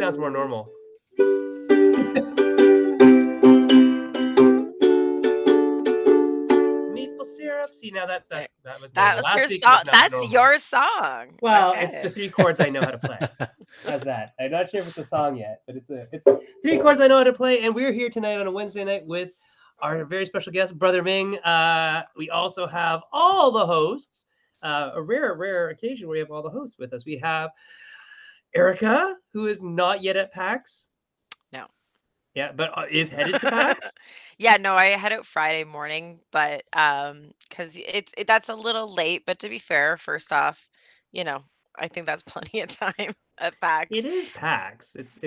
sounds more normal. Maple syrup. See, now that was normal. That was Last your week was song. not That's normal. your song. Well, it's the Okay. 3 chords I know how to play. How's that? I'm not sure if it's a song yet, but it's 3 chords I know how to play, and we're here tonight on a Wednesday night with our very special guest, Brother Ming. We also have all the hosts. A rare occasion where we have all the hosts with us. We have Erica, who is not yet at PAX. No. Yeah, but is headed to PAX. Yeah, no, I head out Friday morning, but because that's a little late. But to be fair, first off, you know, I think that's plenty of time at PAX. It is PAX. It's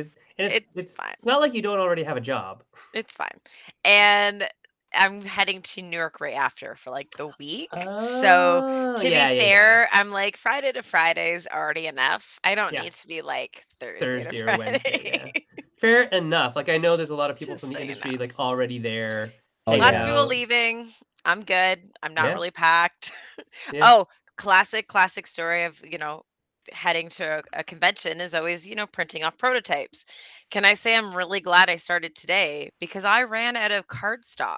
fine. It's not like you don't already have a job. It's fine. And I'm heading to New York right after for like the week. So Oh, to be fair, I'm like Friday to Friday is already enough. I don't Yeah. need to be like Thursday to Thursday or Wednesday. Friday. Yeah, fair enough. Like I know there's a lot of people Just from the so you industry know. like already there. Oh, hanging Lots of people out. leaving. I'm good. I'm not Yeah. really packed. Yeah. Oh, classic story of, heading to a convention is always, printing off prototypes. Can I say I'm really glad I started today because I ran out of cardstock.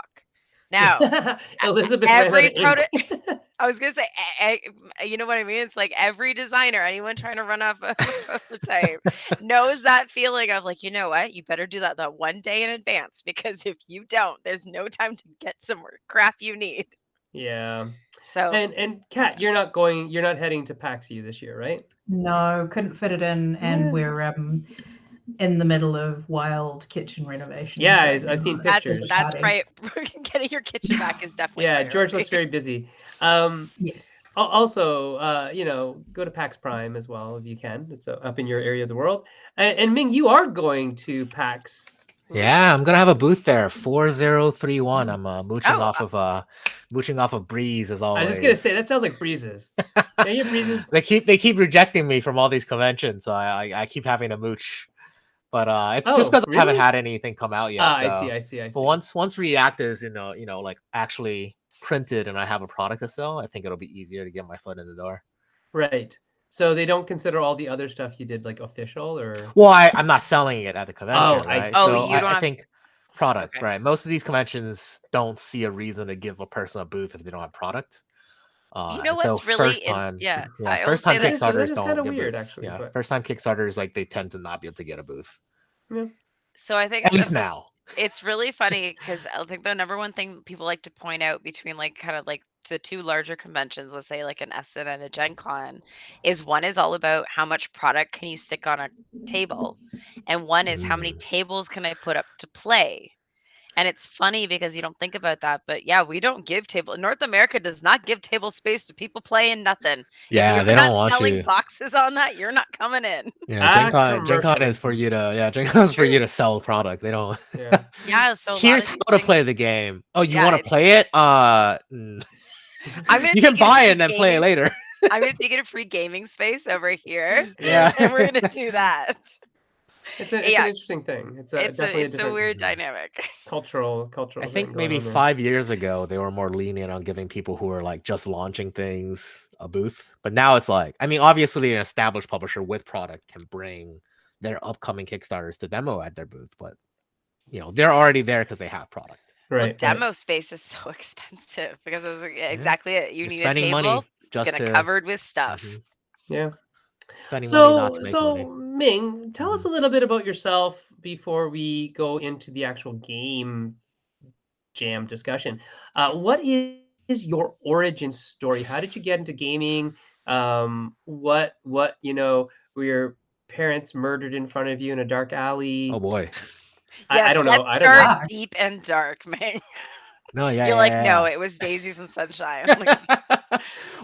Now, Elizabeth ran out every of ink. I was gonna say, you know what I mean? It's like every designer, anyone trying to run off a prototype, knows that feeling of like, you know what? You better do that one day in advance because if you don't, there's no time to get some crap you need. Yeah. So, And Kat, yes. you're not heading to PAX U this year, right? No, couldn't fit it in, and Yeah. we're in the middle of wild kitchen renovations. Yeah, right I've seen now. pictures. That's Party. getting your kitchen back is definitely Yeah, priority. George looks very busy. Yes. Also, go to PAX Prime as well if you can. It's up in your area of the world. And Ming, you are going to PAX. Yeah, I'm gonna have a booth there. 4031. I'm mooching Oh, off of Breeze as always. I was just gonna say that sounds like Breezes. Yeah, your Breezes. They keep rejecting me from all these conventions, so I keep having to mooch. But it's just because I haven't really? had anything come out yet. I see. But once React is like actually printed and I have a product to sell, I think it'll be easier to get my foot in the door. Right. So they don't consider all the other stuff you did like official, or? Well, I'm not selling it at the convention, I right? see. So you don't I have- think product, Okay. right? Most of these conventions don't see a reason to give a person a booth if they don't have product. You know what's really first time That Kickstarters is don't kinda get weird, booths. actually, Yeah, but- first time Kickstarters, like they tend to not be able to get a booth. Yeah. So I think At least now. it's really funny because I think the number one thing people like to point out between like kind of like the two larger conventions, let's say like an Essen and a Gen Con, is one is all about how much product can you stick on a table, and one is how many tables can I put up to play. And it's funny because you don't think about that, but yeah, we don't give North America does not give table space to people playing nothing. Yeah, if you're they not don't want selling you. boxes on that, you're not coming in. Yeah, Gen Con is for you to Gen Con is for you to sell product. They don't. Yeah. Yeah, so Here's how to play the game. Oh, you want to play it? I'm gonna you can buy it and then play it later. I'm gonna take it a free gaming space over here. Yeah, and we're gonna do that. It's an interesting thing. It's a weird dynamic. Cultural. I think maybe 5 years ago they were more lenient on giving people who are like just launching things a booth, but now it's like, I mean, obviously an established publisher with product can bring their upcoming Kickstarters to demo at their booth, but they're already there because they have product. Right. Well, demo space is so expensive because it was exactly it. You need a table. Money it's gonna covered with stuff. Yeah. Spending money not to make money. Ming, tell us a little bit about yourself before we go into the actual game jam discussion. What is your origin story? How did you get into gaming? What were your parents murdered in front of you in a dark alley? Oh boy. Yes, I don't know. I don't know. Deep and dark, Ming. No, yeah. You're like, no, it was daisies and sunshine.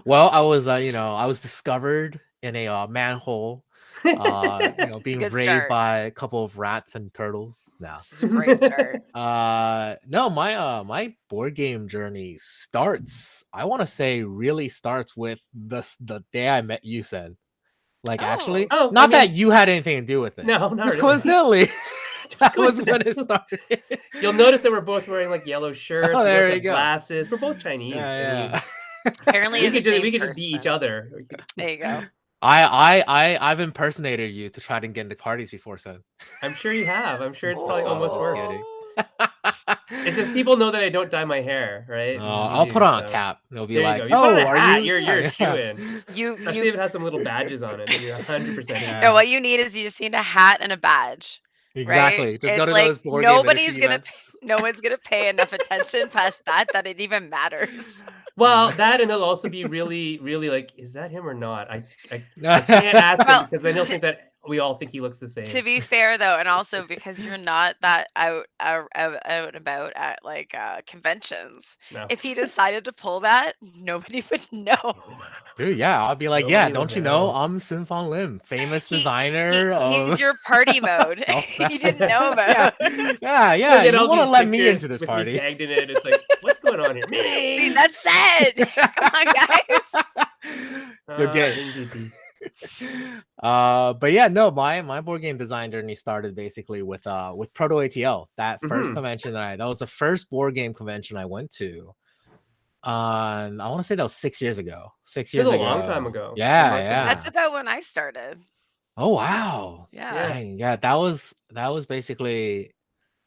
Well, I was discovered in a manhole, being raised by a couple of rats and turtles. No, this is a great start. No, my board game journey really starts with the day I met you, Sen. Like, actually, that you had anything to do with it. No, not just really. coincidentally. That was when it started. You'll notice that we're both wearing like yellow shirts. Oh, there you go. Glasses. We're both Chinese. Yeah. Apparently, we could just be each other. There you go. I've impersonated you to try to get into parties before, son. I'm sure you have. I'm sure it's probably I'm almost just worked. kidding. It's just people know that I don't dye my hair, right? And you I'll put do, on a so cap. They'll be there you like, go. You put on "Oh, a are hat, you?" you're a Yeah, shoe in. You Especially if it has some little badges on it, then you're 100% in. Yeah. no, what you need is you just need a hat and a badge. Right? Exactly. Just go It's to like those board game nobody's industry gonna events. no one's gonna pay enough attention past that it even matters. Well, that and they'll also be really, really like, is that him or not? I can't ask him Well, because then he'll to, think that we all think he looks the to same. be fair though, and also because you're not that out and about at like conventions. No. If he decided to pull that, nobody would know. Dude, yeah, I'll be like, Nobody yeah, would don't you know? know. I'm Sin Fon Lim, famous He designer he's of your party mode. golf You didn't know yeah, about. yeah. You'll get You all want to these let me into pictures this with me party? tagged in it. It's like, what's going on here? See, Ming! that's sad. Come on, guys. You'll get Ming DP. but yeah, no, my board game design journey started basically with Proto ATL. That first Mhm. convention that was the first board game convention I went to. I want to say that was 6 years ago. 6 It was years a ago. long time ago. Yeah, Remarkable. yeah. That's about when I started. Oh wow. Yeah. Yeah. Dang, yeah, that was basically,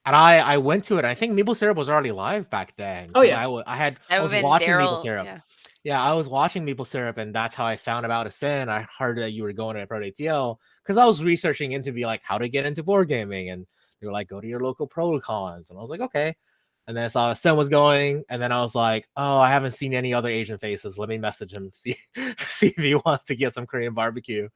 and I went to it. I think Maple Syrup was already live back then. Oh, 'cause yeah. I That was would've been watching Maple Daryl. Syrup. Yeah. Yeah, I was watching Maple Syrup, and that's how I found about Ascend. I heard that you were going to Pro ATL because I was researching into be like how to get into board gaming, and they were like, go to your local Protocons, and I was like, okay. And then I saw Ascend was going, and then I was like, oh, I haven't seen any other Asian faces. Let me message him, see if he wants to get some Korean barbecue.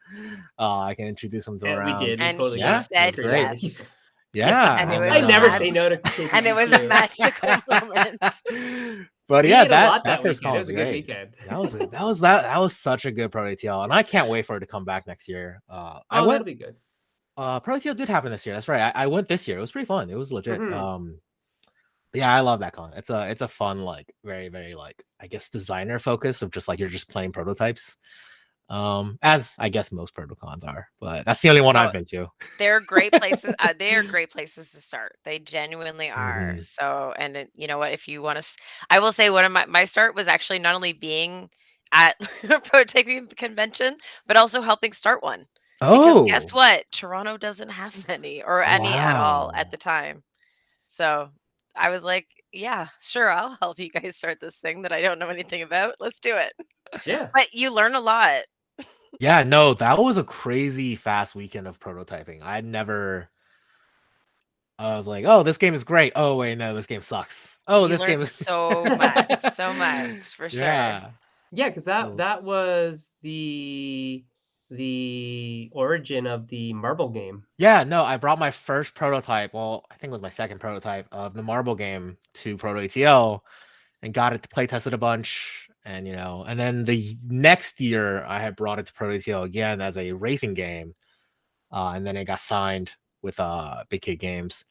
I can introduce him to And we around. did. We And totally he Yeah, got said Korean great. barbecue. yes. Yeah, And it and was I then, never magic- say no to KBBQ. And it was a magical moment. but We yeah, ate a lot that first weekend. con It was was a good great. weekend. That was such a good Pro ATL, and I can't wait for it to come back next year. I Oh, went. that'll be good. Pro ATL did happen this year. That's right. I went this year. It was pretty fun. It was legit. Mhm. But yeah, I love that con. It's a fun, like very, very like I guess designer focus of just like you're just playing prototypes. As I guess most protocons are, but that's the only one Oh, I've been to. They're great places. They are great places to start. They genuinely are. Mhm. So, and you know what? If you want to, I will say one of my start was actually not only being at a prototyping convention, but also helping start one. Because guess Oh, what? Toronto doesn't have many or any at all at wow. the time. So I was like, yeah, sure, I'll help you guys start this thing that I don't know anything about. Let's do it. Yeah. But you learn a lot. Yeah, no, that was a crazy fast weekend of prototyping. I was like, oh, this game is great. Oh, wait, no, this game sucks. Oh, You this learn game is so much for sure. Yeah. Yeah, because Oh. that was the origin of the marble game. Yeah, no, I brought my first prototype. Well, I think it was my second prototype of the marble game to Proto ATL and got it to play tested a bunch. And and then the next year I had brought it to Proto ATL again as a racing game. And then it got signed with Big Kid Games.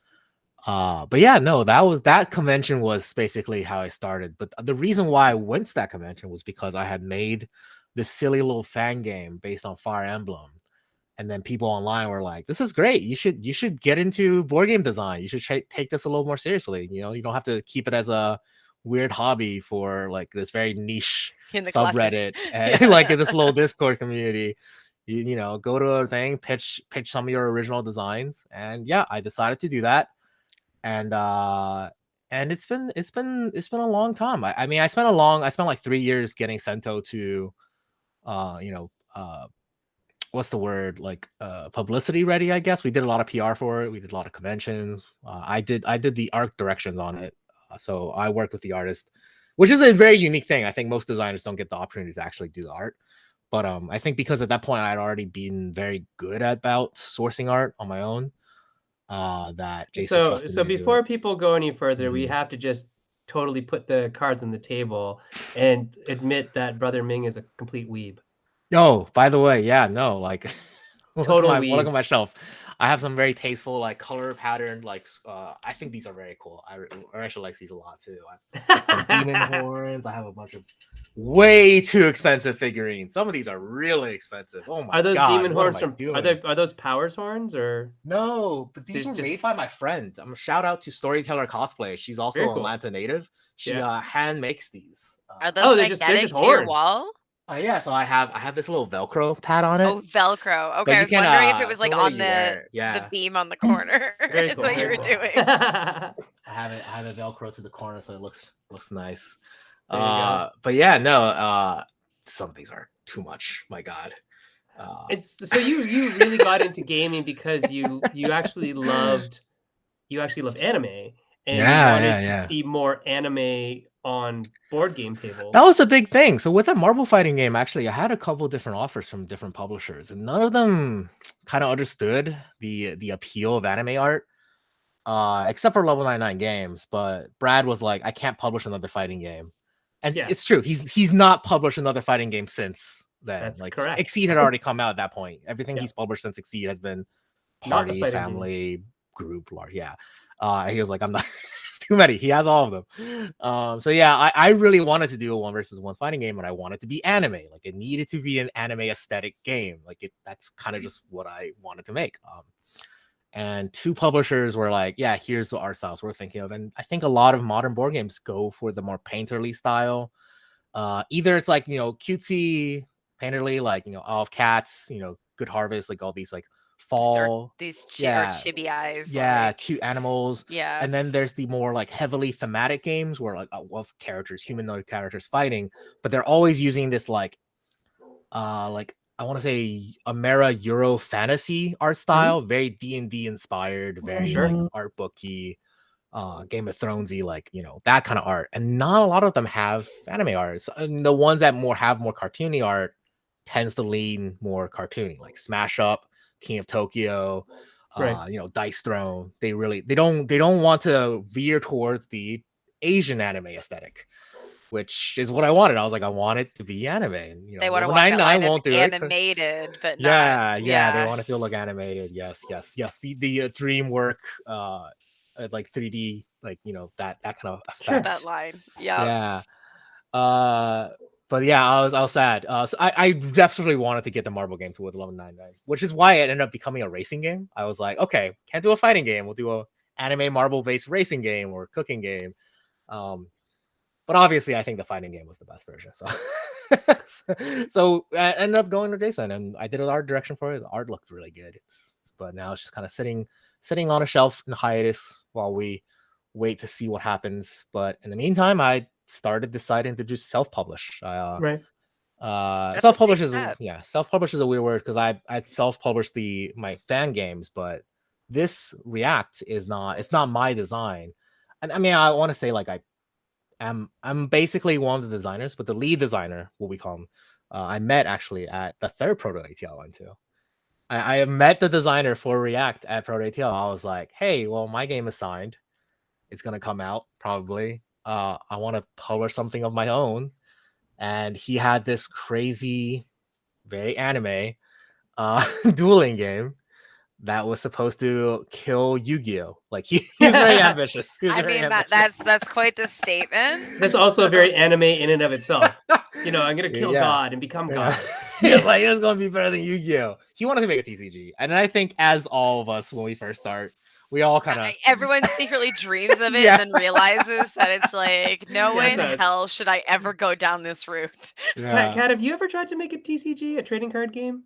But yeah, no, that convention was basically how I started. But the reason why I went to that convention was because I had made this silly little fan game based on Fire Emblem. And then people online were like, "This is great. You should get into board game design. You should take this a little more seriously. You don't have to keep it as a weird hobby for like this very niche In the subreddit closest. and like in this little Discord community. Go to a thing, pitch some of your original designs, and yeah, I decided to do that, and it's been a long time. I mean, I spent like 3 years getting Sento to, what's the word, like publicity ready. I guess we did a lot of PR for it. We did a lot of conventions. I did the art directions on it, so I worked with the artist, which is a very unique thing. I think most designers don't get the opportunity to actually do the art, but I think because at that point I'd already been very good about sourcing art on my own, that Jason trusted So me to do before it. people go any further, we Mhm. have to just totally put the cards on the table and admit that Brother Ming is a complete weeb. Oh, by the way, yeah, no, like Total look weeb. at my shelf. I have some very tasteful, like color pattern, like I think these are very cool. I actually like these a lot too. I've some demon horns. I have a bunch of way too expensive figurines. Some of these are really expensive. Oh my Are those god, demon what am horns I from? doing? Are those Powers horns or? No, but these These were just- made by my friend. Shout out to Storyteller Cosplay. She's also Very an cool. Atlanta native. She Yeah. hand makes these. Are those they're just magnetic to your horns. wall? Yeah, so I have this little Velcro pad on it. Oh, Velcro. But Okay, I you was can, wondering if it was the like way on you wear it, the yeah. beam on the corner. Very Is cool. what you Very were cool. doing. I have it Velcro to the corner, so it looks nice. There you go. But yeah, no, some things are too much. My God. It's so you really got into gaming because you actually love anime and you wanted to see more anime on board game tables. That was a big thing. So with a marble fighting game, actually, I had a couple different offers from different publishers, and none of them kind of understood the appeal of anime art, except for Level 99 Games. But Brad was like, I can't publish another fighting game. And Yeah. it's true. He's not published another fighting game since then. That's like correct. Exceed had already come out at that point. Everything Yeah. he's published since Exceed has been Not a party, fighting family, group, large. Yeah. He was like, I'm not it's too many. He has all of them. So yeah, I really wanted to do a 1v1 fighting game, and I wanted to be anime. Like it needed to be an anime aesthetic game. Like that's kind of just what I wanted to make. And two publishers were like, yeah, here's the art styles we're thinking of. And I think a lot of modern board games go for the more painterly style. Either it's like, cutesy, painterly, like, Olive Cats, Good Harvest, like all these like fall, These yeah, chibi eyes. yeah, like, cute animals. yeah. And then there's the more like heavily thematic games where like of characters, humanoid characters fighting, but they're always using this like I want to say Amera Euro fantasy art style, very D&D inspired, very like art booky, Game of Thronesy, like that kind of art. And not a lot of them have anime art. And the ones that have more cartoony art tends to lean more cartoony, like Smash Up, King of Tokyo, Dice Throne. They don't want to veer towards the Asian anime aesthetic, which is what I wanted. I was like, I want it to be anime. And, they want to walk that 99 line won't of do animated, but yeah, not. yeah, they want it to look animated. Yes. The DreamWork, like 3D, like that kind of effect. That line. Yeah. But yeah, I was sad. So I definitely wanted to get the marble game to with 1199, which is why it ended up becoming a racing game. I was like, okay, can't do a fighting game. We'll do a anime marble based racing game or cooking game. But obviously, I think the fighting game was the best version. So I ended up going to Jason, and I did an art direction for it. The art looked really good. But now it's just kind of sitting on a shelf in hiatus while we wait to see what happens. But in the meantime, I started deciding to just self-publish. Self-publish is a weird word because I self-published my fan games, but this React it's not my design. And I mean, I want to say like I'm basically one of the designers, but the lead designer, what we call him, I met actually at the third Proto ATL I went to. I met the designer for React at Proto ATL. I was like, hey, well, my game is signed. It's gonna come out probably. I want to publish something of my own. And he had this crazy, very anime dueling game that was supposed to kill Yu-Gi-Oh. Like he's very ambitious. That's quite the statement. That's also very anime in and of itself. I'm gonna kill God and become God. He's like, it's gonna be better than Yu-Gi-Oh. He wanted to make a TCG, and I think as all of us when we first start, we all kind of everyone secretly dreams of it and then realizes that it's like, no way in hell should I ever go down this route. Kat, have you ever tried to make a TCG, a trading card game?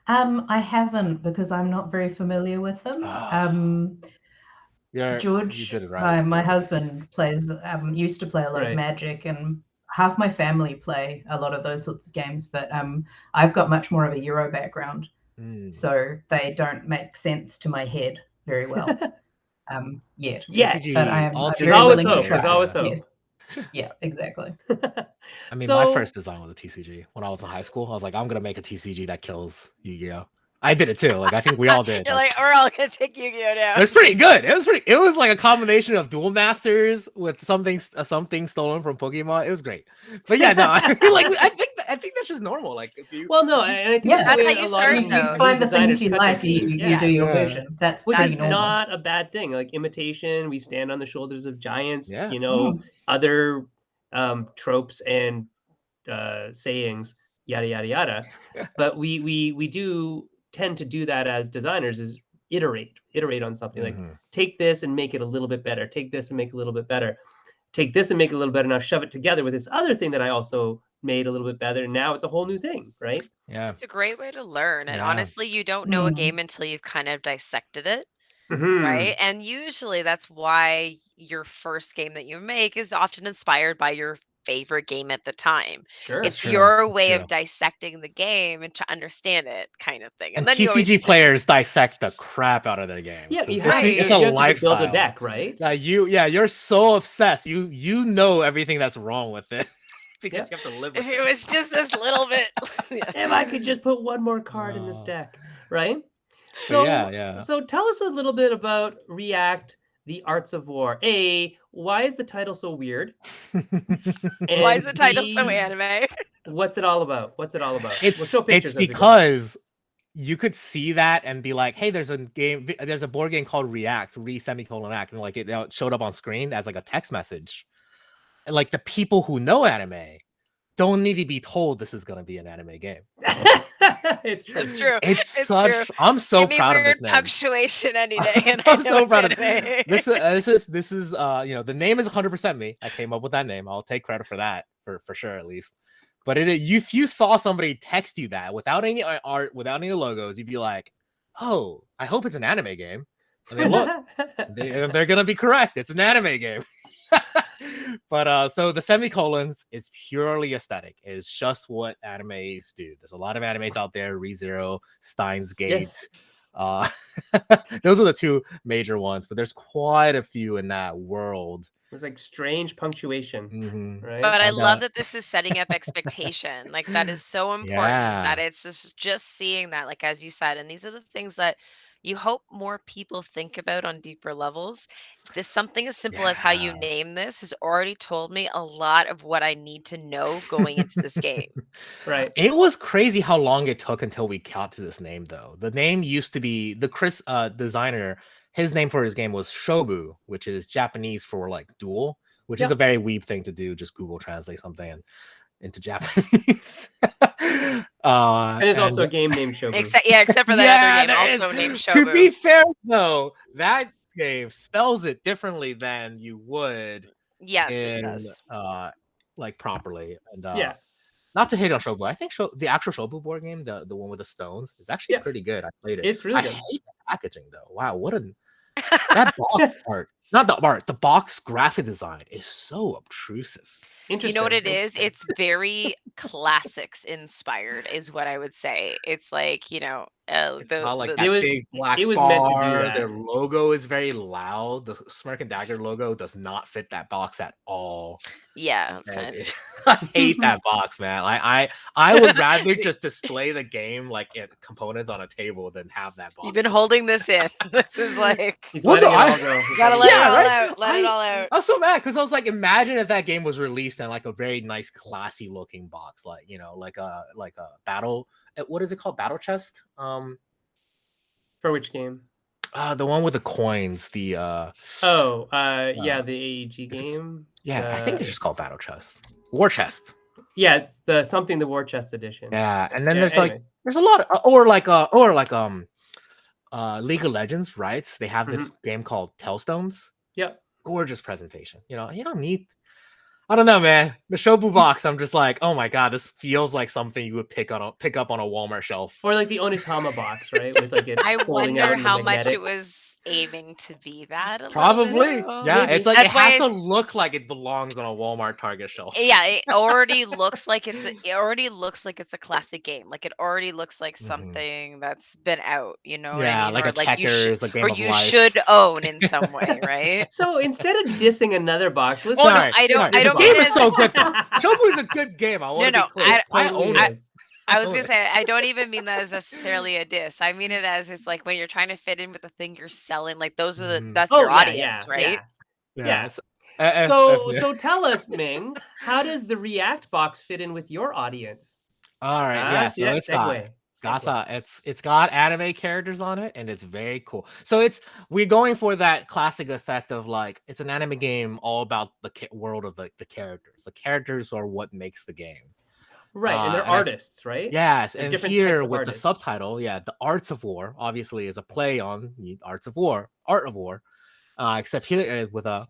I haven't because I'm not very familiar with them. George, my husband plays. Used to play a lot of Magic, and half my family play a lot of those sorts of games. But I've got much more of a Euro background, so they don't make sense to my head very well yet. Yes, but I'm there's always hope. There's always hope. Yes. Yeah, exactly. I mean, my first design was a TCG when I was in high school. I was like, I'm gonna make a TCG that kills Yu-Gi-Oh. I did it too. Like I think we all did. You're like, we're all gonna take Yu-Gi-Oh down. It was pretty good. It was like a combination of Duel Masters with something stolen from Pokemon. It was great. But yeah, no, I think that's just normal. Like if you and I think that's how you start. You find the things you like, you do your version. That's which is normal. not a bad thing. Like imitation, we stand on the shoulders of giants. Yeah. Other tropes and sayings, yada yada yada. But we do tend to do that as designers, is iterate on something. Like take this and make it a little bit better. Take this and make it a little bit better. Take this and make it a little better. Now shove it together with this other thing that I also made a little bit better. And now it's a whole new thing, right? Yeah. It's a great way to learn. And Yeah. honestly, you don't know a game until you've kind of dissected it. Mhm. Right. And usually that's why your first game that you make is often inspired by your favorite game at the time. Sure. It's true. your That's way true. of dissecting the game and to understand it, kind of thing. And then you always TCG players dissect the crap out of their games. Yeah, 'cause you have, Right. it's you a have to lifestyle. build a deck, right? You're so obsessed. You know everything that's wrong with it because you have to live with if it. it was just this little bit. Yeah. If I could just put one more card in this deck, right? So yeah. So tell us a little bit about React, the Arts of War. A, why is the title so weird? And Why is the title so B, anime? what's it all about? What's it all about? It's We'll show pictures it's as we go. because you could see that and be like, hey, there's a board game called React, Act, and like it showed up on screen as like a text message. And like the people who know anime don't need to be told this is gonna be an anime game. It's true. It's true. It's true. I'm so Give me proud of weird this name. punctuation any day, and I'm I know so it's proud of anime. this is the name is 100% me. I came up with that name. I'll take credit for that for sure at least. But if you saw somebody text you that without any art, without any logos, you'd be like, "Oh, I hope it's an anime game." And they look, they're gonna be correct. It's an anime game. But so the semicolons is purely aesthetic. It's just what animes do. There's a lot of animes out there. ReZero, Steins Gate. Yes. Those are the two major ones, but there's quite a few in that world. With like strange punctuation, right? But I love that this is setting up expectation. Like that is so important that it's just seeing that, like as you said, and these are the things that you hope more people think about on deeper levels. This something as simple as how you name this has already told me a lot of what I need to know going into this game. Right. It was crazy how long it took until we got to this name, though. The name used to be the Chris designer. His name for his game was Shobu, which is Japanese for like duel, which is a very weeb thing to do. Just Google translate something into Japanese. And there's also a game named Shobu. Except for that other game also named Shobu. To be fair, though, that game spells it differently than you would. Yes, it does. Like properly. And yeah. Not to hate on Shobu. I think the actual Shobu board game, the one with the stones, is actually pretty good. I played it. It's really good. I hate the packaging though. Wow, that box art. Not the art, the box graphic design is so obtrusive. You know what it is? It's very classics inspired, is what I would say. It's like, it's not like that big black it was bar. Meant to do that. Their logo is very loud. The Smirk and Dagger logo does not fit that box at all. Yeah, it's kind of... I hate that box, man. I would rather just display the game like components on a table than have that box. You've been holding this in. This is like he's letting it all go. Gotta let it all out. Let it all out. I was so mad because I was like, imagine if that game was released in like a very nice, classy looking box, like like a battle. What is it called? Battle chest. For which game? The one with the coins. The the AEG game. Yeah, I think it's just called Battle Chest. War Chest. Yeah, it's the War Chest edition. Yeah, and then there's there's a lot of, or League of Legends, right? They have this game called Tellstones. Yep. Gorgeous presentation. You don't need. I don't know, man. The Shobu box, I'm just like, oh my god, this feels like something you would pick up on a Walmart shelf. Or like the Onitama box, right? With like it. I wonder how much it was aiming to be that. Probably. Yeah, maybe. it's like it has to look like it belongs on a Walmart Target shelf. Yeah, it already looks like it's a classic game. Like it already looks like something that's been out, you know? Yeah, what I mean? like a Checkers, a Game of Life. You should own in some way, right? So instead of dissing another box, let's I don't the game is so good though. Shobu is a good game. I want to be clear. I own it. I was gonna say I don't even mean that as necessarily a diss. I mean it as it's like when you're trying to fit in with the thing you're selling. Like that's your audience, right? Yeah. So tell us, Ming, how does the React box fit in with your audience? All right, so it's got anime characters on it, and it's very cool. So we're going for that classic effect of like it's an anime game all about the world of the characters. The characters are what makes the game. Right, and they're artists, right? Yes, and here with the subtitle, the Arts of War obviously is a play on Art of War. Except here with a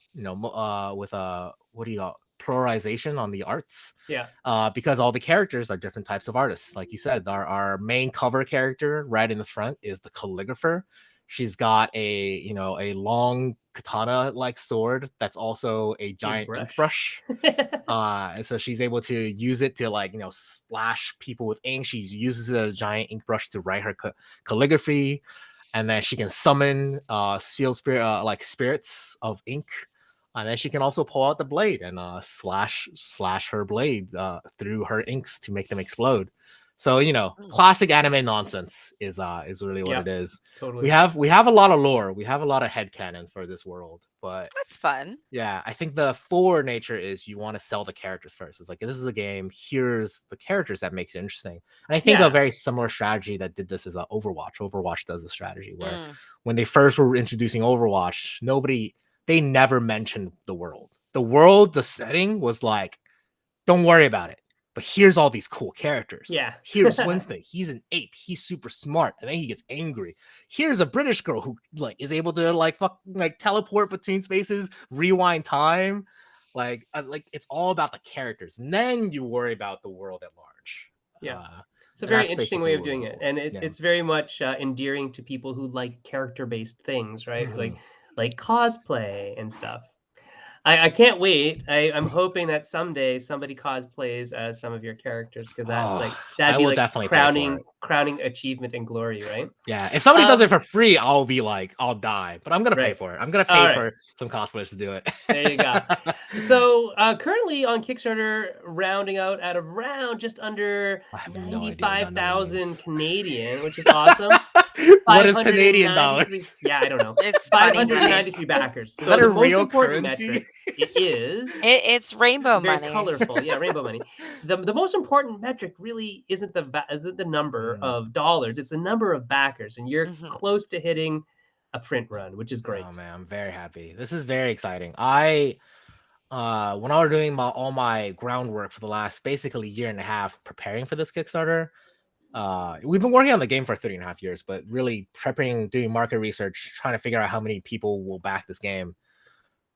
what do you call pluralization on the arts. Yeah. Because all the characters are different types of artists. Like you said, our main cover character right in the front is the calligrapher. She's got a long katana like sword that's also a giant ink brush. And so she's able to use it to splash people with ink. She uses a giant ink brush to write her calligraphy, and then she can summon steel spirit like spirits of ink. And then she can also pull out the blade and slash her blade through her inks to make them explode. So classic anime nonsense is really what it is. Totally. We have a lot of lore. We have a lot of headcanon for this world, but that's fun. Yeah, I think the forward nature is you want to sell the characters first. It's like, this is a game. Here's the characters that makes it interesting. And I think a very similar strategy that did this is Overwatch. Overwatch does a strategy where when they first were introducing Overwatch, they never mentioned the world. The setting was like, don't worry about it. But here's all these cool characters. Yeah. Here's Winston. He's an ape. He's super smart. And then he gets angry. Here's a British girl who is able to teleport between spaces, rewind time. Like it's all about the characters. And then you worry about the world at large. Yeah. It's a very interesting way of doing it. And it's very much endearing to people who like character-based things, right? Like cosplay and stuff. I can't wait. I'm hoping that someday somebody cosplays as some of your characters, because that'd be like crowning achievement and glory, right? Yeah. If somebody does it for free, I'll be like, I'll die. But I'm gonna pay for it. I'm gonna pay for some cosplayers to do it. There you go. So currently on Kickstarter, rounding out at around just under 95,000 Canadian, which is awesome. What is Canadian dollars? Yeah, I don't know. It's 593 backers. Is that a real currency? Metric, it is. It's rainbow very money. Colorful. Yeah, rainbow money. The most important metric really isn't the number of dollars. It's the number of backers, and you're close to hitting a print run, which is great. Oh man, I'm very happy. This is very exciting. When I was doing all my groundwork for the last basically year and a half preparing for this Kickstarter, we've been working on the game for 3.5 years, but really prepping, doing market research, trying to figure out how many people will back this game.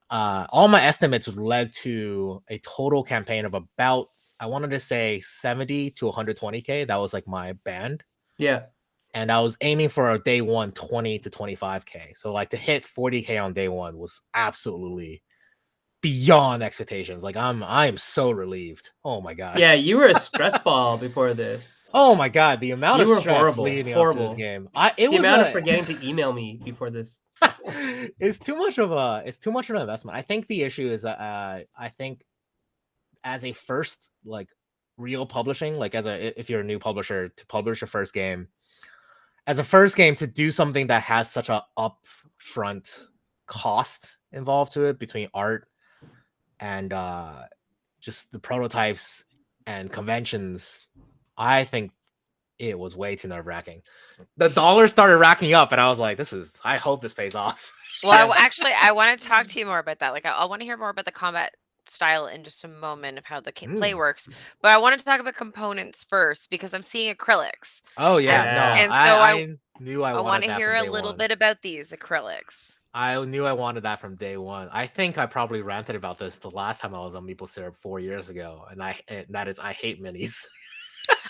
All my estimates led to a total campaign of about, I wanted to say 70 to 120K. That was like my band. Yeah. And I was aiming for a day one 20 to 25K. So like to hit 40K on day one was absolutely beyond expectations. Like I am so relieved. Oh my god. Yeah, you were a stress ball before this. Oh my god, the amount of stress leading up to this game. The amount of forgetting to email me before this. It's too much of an investment. I think the issue is that I think as a first real publishing, if you're a new publisher, to publish your first game, as a first game, to do something that has such a upfront cost involved to it between art and just the prototypes and conventions, I think it was way too nerve-wracking. The dollars started racking up, and I was like, I hope this pays off. Well, I want to talk to you more about that. Like, I want to hear more about the combat style in just a moment of how the play works. But I wanted to talk about components first, because I'm seeing acrylics. Oh, yeah. And so I knew I want to hear a little bit about these acrylics. I knew I wanted that from day one. I think I probably ranted about this the last time I was on Maple Syrup 4 years ago, and that is I hate minis.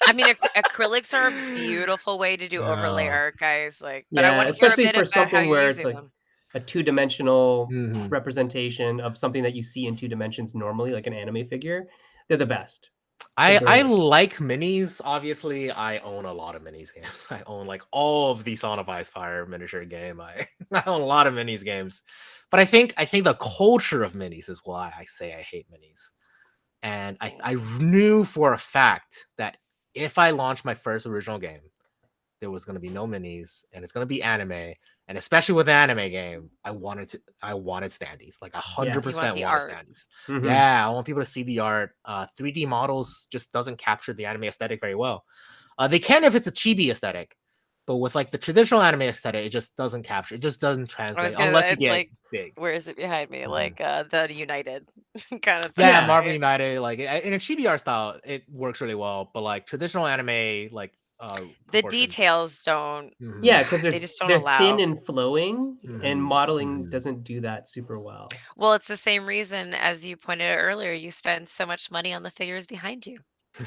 I mean, acrylics are a beautiful way to do overlay art, guys. But I want to especially hear a bit for about something how where you're it's using like them. a two-dimensional representation of something that you see in 2 dimensions normally, like an anime figure. They're the best. I like minis. Obviously, I own a lot of minis games. I own all of the Son of Ice Fire miniature game. I own a lot of minis games. But I think the culture of minis is why I say I hate minis. And I knew for a fact that if I launched my first original game, there was going to be no minis, and it's going to be anime. And especially with an anime game, I wanted standees, 100% wanted standees. Yeah, I want people to see the art. 3D models just doesn't capture the anime aesthetic very well. They can if it's a chibi aesthetic, but with the traditional anime aesthetic, it just doesn't capture. It just doesn't translate unless you get big. Where is it behind me? The United kind of thing. Yeah, Marvel United. In a chibi art style, it works really well. But traditional anime, the details don't. Yeah, because they just don't they're allow. thin and flowing, and modeling doesn't do that super well. Well, it's the same reason as you pointed out earlier. You spend so much money on the figures behind you.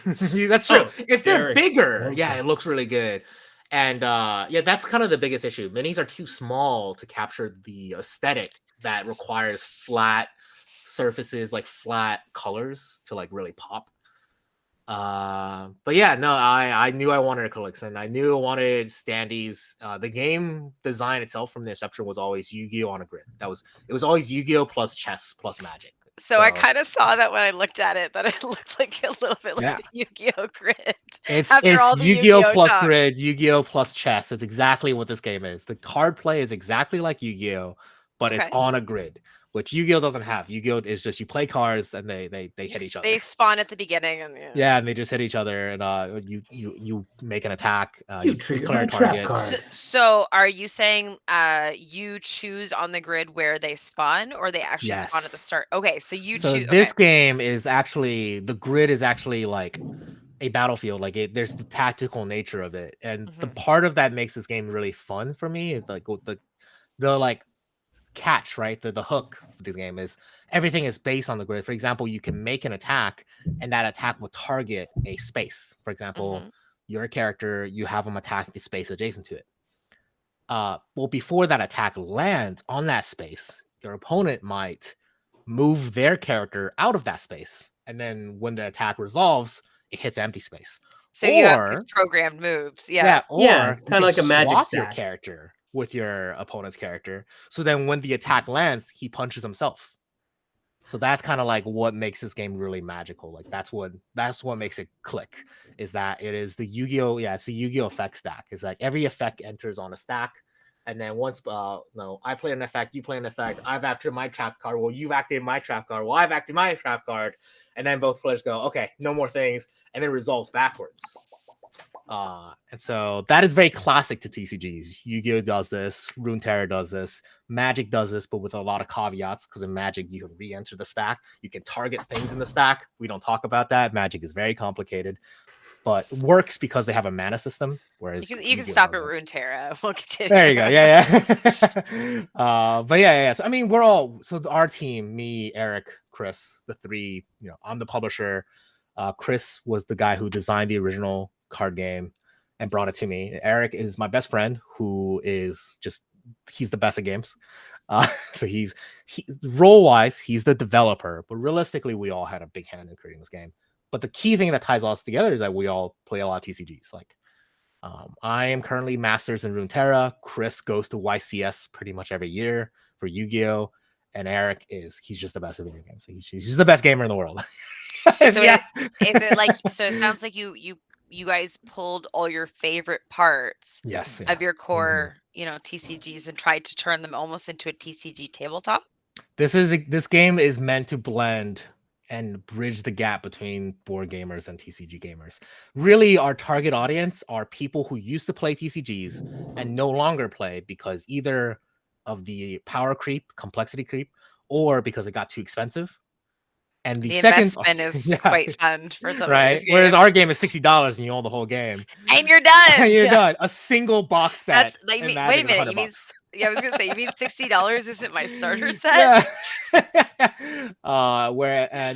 That's true. If they're bigger, expensive. yeah, it looks really good. And yeah, that's kind of the biggest issue. Minis are too small to capture the aesthetic that requires flat surfaces, like flat colors to like really pop. But yeah, no, I knew I wanted acrylics, and I knew I wanted standees. The game design itself from the inception was always Yu-Gi-Oh on a grid. It was always Yu-Gi-Oh plus chess plus Magic. So I kind of saw that when I looked at it, that it looked like a little bit like the Yu-Gi-Oh grid. It's Yu-Gi-Oh plus grid, Yu-Gi-Oh plus chess. It's exactly what this game is. The card play is exactly like Yu-Gi-Oh, but it's on a grid, which Yu-Gi-Oh doesn't have. Yu-Gi-Oh is just you play cards and they hit each other. They spawn at the beginning and and they just hit each other, and you make an attack. You trigger a trap card. So are you saying you choose on the grid where they spawn, or they actually spawn at the start? Okay, so you choose. So this game is actually, the grid is actually like a battlefield. Like there's the tactical nature of it, and the part of that makes this game really fun for me is like the like catch, right? The hook for this game is everything is based on the grid. For example, you can make an attack, and that attack will target a space. For example, your character, you have them attack the space adjacent to it. Well, before that attack lands on that space, your opponent might move their character out of that space, and then when the attack resolves, it hits empty space. So you have these programmed moves, or kind of like a magic swap your character with your opponent's character. So then when the attack lands, he punches himself. So that's kind of like what makes this game really magical. Like that's what makes it click, is that it is the Yu-Gi-Oh! Yeah, it's the Yu-Gi-Oh! Effect stack. It's like every effect enters on a stack. And then once I play an effect, you play an effect, I've activated my trap card, well, you've activated my trap card, well, I've activated my trap card, and then both players go, okay, no more things, and then resolves backwards. And so that is very classic to TCGs. Yu-Gi-Oh! Does this, Runeterra does this, Magic does this, but with a lot of caveats, because in Magic you can re-enter the stack, you can target things in the stack. We don't talk about that. Magic is very complicated, but works because they have a mana system. Whereas you can stop at Runeterra. We'll continue. There you go. Yeah. But yeah. So I mean, our team, me, Eric, Chris, the three. I'm the publisher. Chris was the guy who designed the original card game and brought it to me. Eric is my best friend, who is he's the best at games. So he role wise, he's the developer, but realistically, we all had a big hand in creating this game. But the key thing that ties us together is that we all play a lot of TCGs. Like, I am currently Masters in Runeterra. Chris goes to YCS pretty much every year for Yu-Gi-Oh! And Eric he's just the best at video games. He's just the best gamer in the world. So is it like, so it sounds like you guys pulled all your favorite parts of your core, TCGs and tried to turn them almost into a TCG tabletop? This game is meant to blend and bridge the gap between board gamers and TCG gamers. Really, our target audience are people who used to play TCGs and no longer play because either of the power creep, complexity creep, or because it got too expensive. And the second investment is quite fun for some right? of these games. Whereas our game is $60 and you own the whole game. And you're done. You're done. A single box set. That's like, wait a minute. You mean I was gonna say, you mean $60 isn't my starter set? And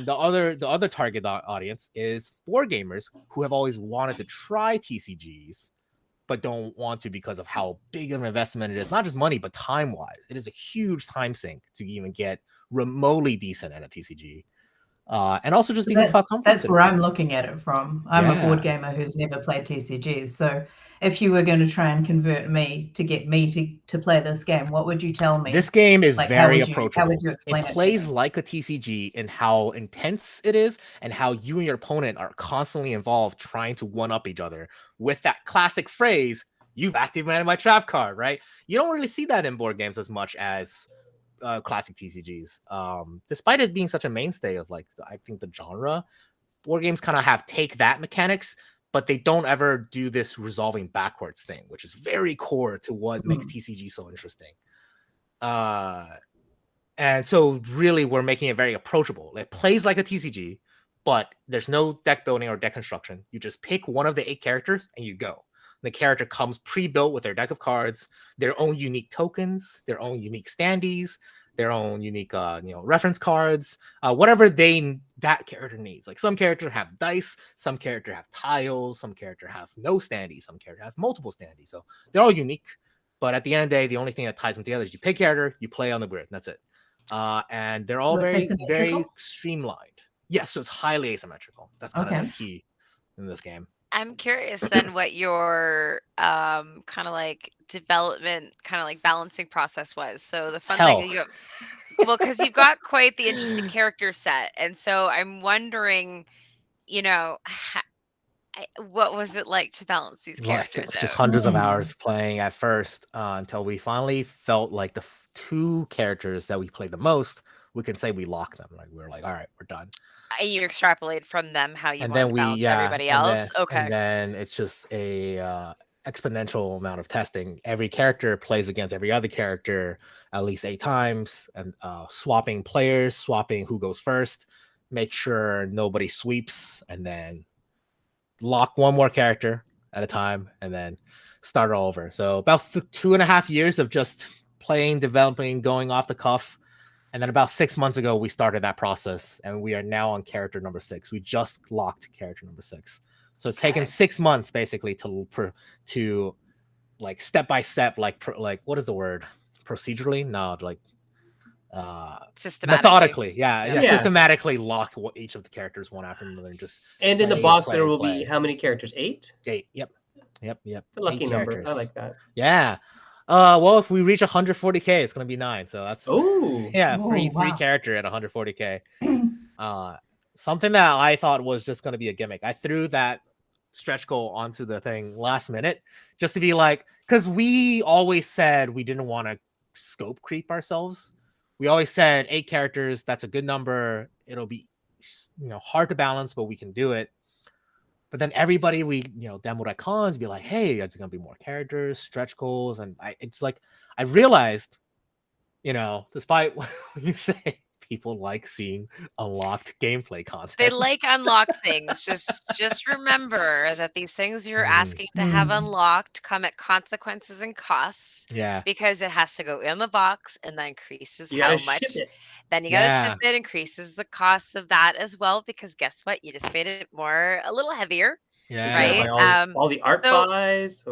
the other target audience is board gamers who have always wanted to try TCGs, but don't want to because of how big of an investment it is. Not just money, but time wise. It is a huge time sink to even get remotely decent at a TCG. And also just because that's where I'm looking at it from. I'm a board gamer who's never played TCGs. So if you were going to try and convert me to get me to play this game, what would you tell me? This game is very approachable. How would you explain it? It plays like a TCG in how intense it is and how you and your opponent are constantly involved trying to one-up each other with that classic phrase, "You've activated my trap card," right? You don't really see that in board games as much as classic TCGs. Despite it being such a mainstay of I think the genre, board games kind of take that mechanics, but they don't ever do this resolving backwards thing, which is very core to what makes TCG so interesting. And so really we're making it very approachable. It plays like a TCG, but there's no deck building or deck construction. You just pick one of the 8 characters and you go. The character comes pre-built with their deck of cards, their own unique tokens, their own unique standees, their own unique reference cards, whatever that character needs. Like some character have dice, some character have tiles, some character have no standees, some character have multiple standees. So they're all unique. But at the end of the day, the only thing that ties them together is you pick character, you play on the grid. That's it. And they're all very streamlined. Yes, so it's highly asymmetrical. That's kind of the key in this game. I'm curious then what your kind of like development, kind of like balancing process was. So the fun thing that well, because you've got quite the interesting character set, and so I'm wondering, what was it like to balance these characters out? Just hundreds of hours playing at first until we finally felt like the two characters that we played the most, we can say we locked them. Like we were like, all right, we're done. And you extrapolate from them how you want to balance everybody else. Okay. And then it's just a exponential amount of testing. Every character plays against every other character at least 8 times, and swapping players, swapping who goes first, make sure nobody sweeps, and then lock one more character at a time, and then start all over. So about 2.5 years of just playing, developing, going off the cuff. And then about 6 months ago, we started that process, and we are now on character number 6. We just locked character number 6. So it's taken 6 months basically to like step by step, like what is the word? Procedurally? No, like methodically. Yeah. Systematically lock each of the characters one after another, and just in the box there will be how many characters? 8. 8. Yep. It's a lucky number. I like that. Yeah. Well, if we reach 140k, it's gonna be 9. So that's free character at 140k. Something that I thought was just gonna be a gimmick. I threw that stretch goal onto the thing last minute just to be like, because we always said we didn't want to scope creep ourselves. We always said 8 characters. That's a good number. It'll be hard to balance, but we can do it. But then everybody we demoed at cons be like, hey, it's gonna be more characters, stretch goals, and it's like I realized, despite what you say, people like seeing unlocked gameplay content. They like unlocked things. Just remember that these things you're asking to have unlocked come at consequences and costs. Yeah. Because it has to go in the box, and that increases how much. Then you gotta ship it, increases the cost of that as well, because guess what? You just made it a little heavier. Yeah. Right. All the art buys.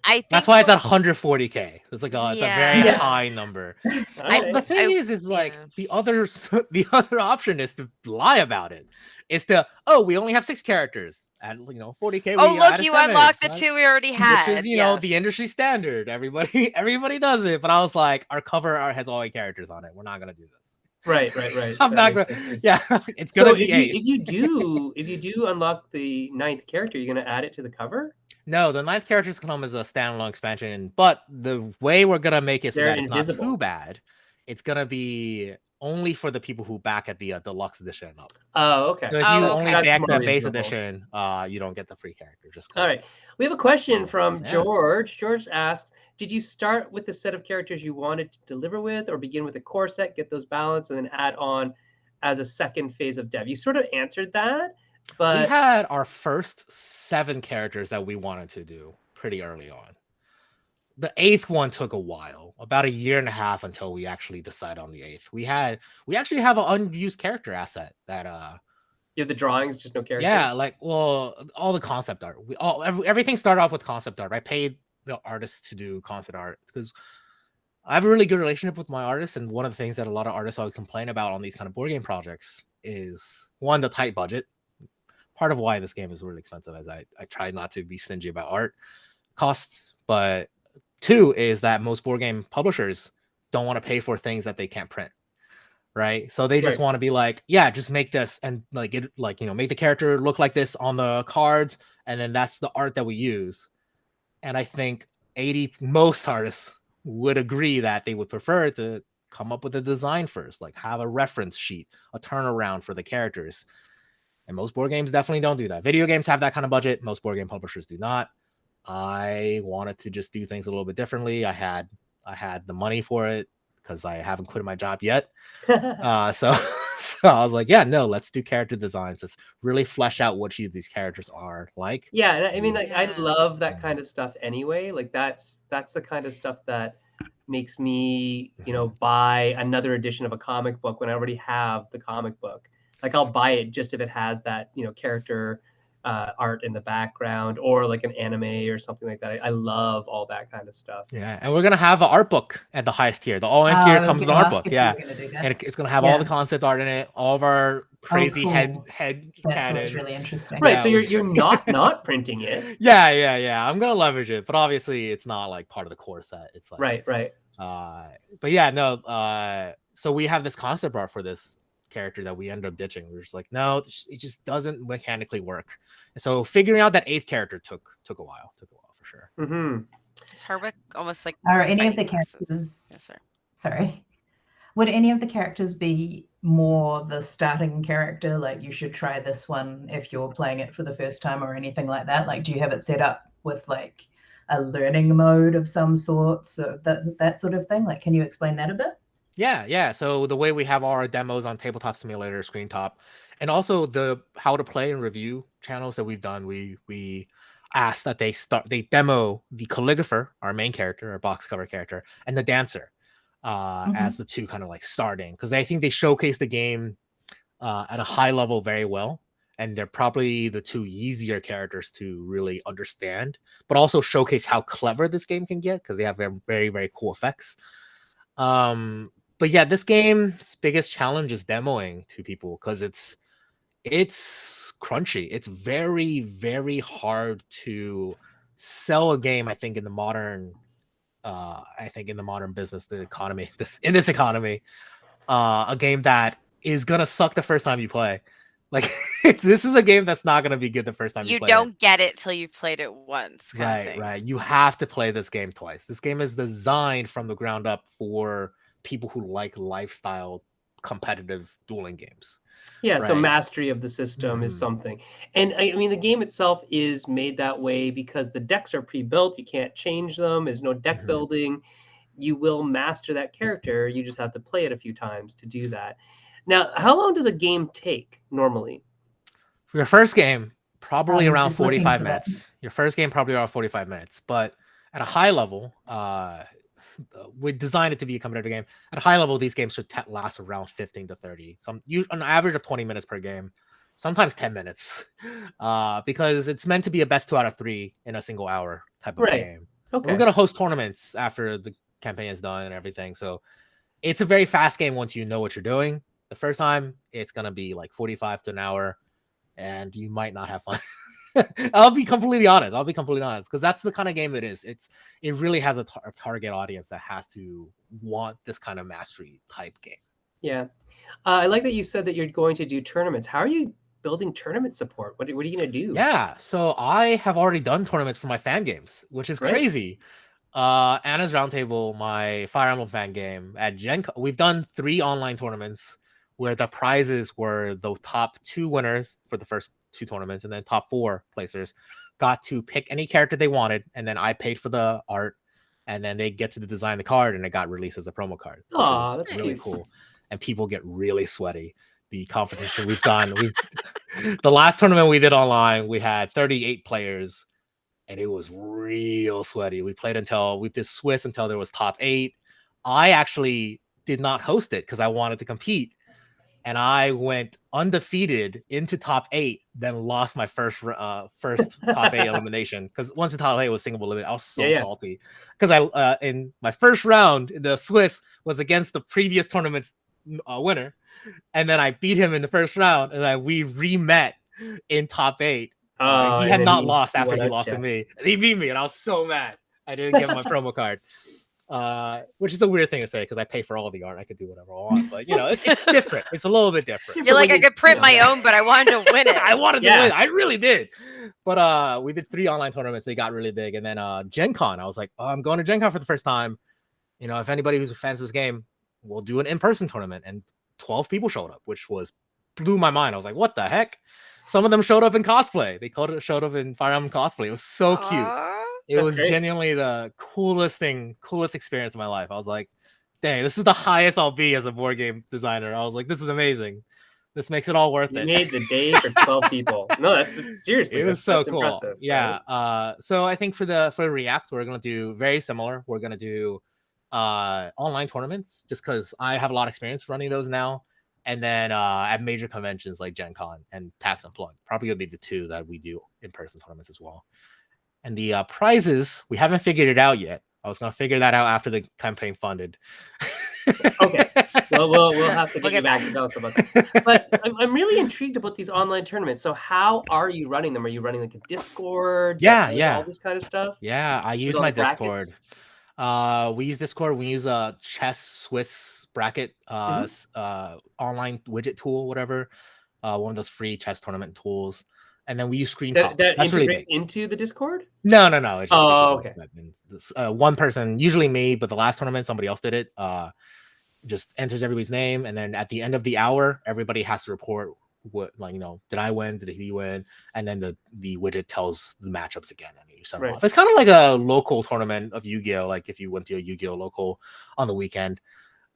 I think that's why it's at 140k. It's like it's a very high number. The thing is like the other option is to lie about it. Is to we only have 6 characters. At 40k. Oh, look, you unlocked the 2 we already had. Which is the industry standard. Everybody does it. But I was like, our cover has all 8 characters on it. We're not gonna do this. Right. I'm not gonna. Yeah, it's gonna be 8. If you do unlock the 9th character, you're gonna add it to the cover? No, the 9th character is gonna come as a standalone expansion. But the way we're gonna make it so that it's not too bad, it's gonna be only for the people who back at the deluxe edition and up. Oh, okay. So if you only back the base edition, you don't get the free character. All right. We have a question from George. George asks, did you start with the set of characters you wanted to deliver with, or begin with a core set, get those balanced, and then add on as a second phase of dev? You sort of answered that, but we had our first 7 characters that we wanted to do pretty early on. The 8th one took a while, about 1.5 years until we actually decided on the 8th. We actually have an unused character asset that you have the drawings, just no character. Yeah, all the concept art. Everything started off with concept art. I paid the artists to do concept art because I have a really good relationship with my artists, and one of the things that a lot of artists always complain about on these kind of board game projects is, one, the tight budget. Part of why this game is really expensive is I try not to be stingy about art costs, but 2 is that most board game publishers don't want to pay for things that they can't print, right? So they just want to be like, just make this and make the character look like this on the cards, and then that's the art that we use. And I think most artists would agree that they would prefer to come up with a design first, like have a reference sheet, a turnaround for the characters. And most board games definitely don't do that. Video games have that kind of budget. Most board game publishers do not. I wanted to just do things a little bit differently. I had the money for it because I haven't quit my job yet. So So I was like, yeah, no, let's do character designs. Let's really flesh out what these characters are like. Yeah, and I mean, like, I Yeah. love that kind of stuff anyway. Like that's the kind of stuff that makes me, buy another edition of a comic book when I already have the comic book. Like I'll buy it just if it has that, character art in the background or like an anime or something like that. I love all that kind of stuff. Yeah, and we're gonna have an art book at the highest tier. The all-in tier comes with an art book. Yeah, and it's gonna have all the concept art in it, all of our crazy head that canon. sounds really interesting. Right, so you're not printing it. Yeah. I'm gonna leverage it, but obviously it's not like part of the core set. It's like right. But yeah, no. So we have this concept art for this character that we ended up ditching. We were just like, no, it just doesn't mechanically work. And so figuring out that 8th character took a while. For sure. Mm-hmm. Is Harwick almost like? Are any of the characters? Yes, sir. Sorry. Would any of the characters be more the starting character? Like you should try this one if you're playing it for the first time or anything like that? Like, do you have it set up with like a learning mode of some sort? So that sort of thing. Like, can you explain that a bit? Yeah. So the way we have our demos on Tabletop Simulator, Screen Top, and also the how to play and review channels that we've done, we ask that they demo the calligrapher, our main character, our box cover character, and the dancer as the two kind of like starting, because I think they showcase the game at a high level very well, and they're probably the two easier characters to really understand, but also showcase how clever this game can get because they have very, very cool effects. But yeah, this game's biggest challenge is demoing to people because it's crunchy. It's very, very hard to sell a game. I think in the modern business, in this economy, a game that is gonna suck the first time you play. Like this is a game that's not gonna be good the first time you play. You don't get it till you've played it once. Right. You have to play this game twice. This game is designed from the ground up for people who like lifestyle competitive dueling games. Yeah, so mastery of the system is something. And I mean, the game itself is made that way because the decks are pre-built. You can't change them. There's no deck building. You will master that character. You just have to play it a few times to do that. Now, how long does a game take normally? For your first game, probably around 45 minutes. Your first game, probably around 45 minutes. But at a high level, we designed it to be a competitive game. At a high level, these games should last around 15 to 30. On average of 20 minutes per game, sometimes 10 minutes, because it's meant to be a best 2 out of 3 in a single hour type of game. Okay. We're gonna host tournaments after the campaign is done and everything, so it's a very fast game once you know what you're doing. The first time, it's gonna be like 45 to an hour, and you might not have fun. I'll be completely honest because that's the kind of game it is. It really has a target audience that has to want this kind of mastery type game. Yeah, I like that you said that you're going to do tournaments. How are you building tournament support? What are you going to do? Yeah, so I have already done tournaments for my fan games, which is crazy. Anna's Roundtable, my Fire Emblem fan game at Gen Con, we've done 3 online tournaments where the prizes were the top 2 winners for the first 2 tournaments, and then top 4 placers got to pick any character they wanted, and then I paid for the art, and then they get to design the card, and it got released as a promo card. Oh, that's really cool. And people get really sweaty. The competition we've done, the last tournament we did online, we had 38 players, and it was real sweaty. We did Swiss until there was top 8. I actually did not host it because I wanted to compete. And I went undefeated into top 8, then lost my first top 8 elimination. Because once the top 8 was single limit, I was so salty. Because I in my first round, the Swiss was against the previous tournament's winner, and then I beat him in the first round, and then we re-met in top 8. He had not lost after he lost to me. He beat me, and I was so mad. I didn't get my promo card. Which is a weird thing to say because I pay for all the art. I could do whatever I want, but it's different. It's a little bit different. You're like, I could print my own, but I wanted to win it. I wanted to win. I really did. But we did 3 online tournaments. They got really big, and then Gen Con. I was like, I'm going to Gen Con for the first time. If anybody who's a fan of this game, we'll do an in-person tournament, and 12 people showed up, which blew my mind. I was like, what the heck? Some of them showed up in cosplay. They showed up in Fire Emblem cosplay. It was so cute. It was genuinely the coolest experience of my life. I was like, dang, this is the highest I'll be as a board game designer. I was like, this is amazing. This makes it all worth it. You made the day for 12 people. No, that's seriously. It was so that's cool. Impressive, Yeah. right? So I think for React, we're gonna do very similar. We're gonna do online tournaments just because I have a lot of experience running those now. And then at major conventions like Gen Con and PAX Unplugged, probably gonna be the two that we do in-person tournaments as well. And the prizes, we haven't figured it out yet. I was gonna figure that out after the campaign funded. Okay, well, we'll have to get back to tell us about that. But I'm really intrigued about these online tournaments. So how are you running them? Are you running like a Discord? Yeah. All this kind of stuff. Yeah, I use my Discord. We use Discord. We use a chess Swiss bracket online widget tool, whatever. One of those free chess tournament tools. And then we use ScreenTop. That integrates into the Discord? No. It's just, okay. One person, usually me, but the last tournament somebody else did it. Just enters everybody's name, and then at the end of the hour, everybody has to report what, like, did I win? Did he win? And then the widget tells the matchups again, and you send them off. It's kind of like a local tournament of Yu-Gi-Oh! Like if you went to a Yu-Gi-Oh! Local on the weekend.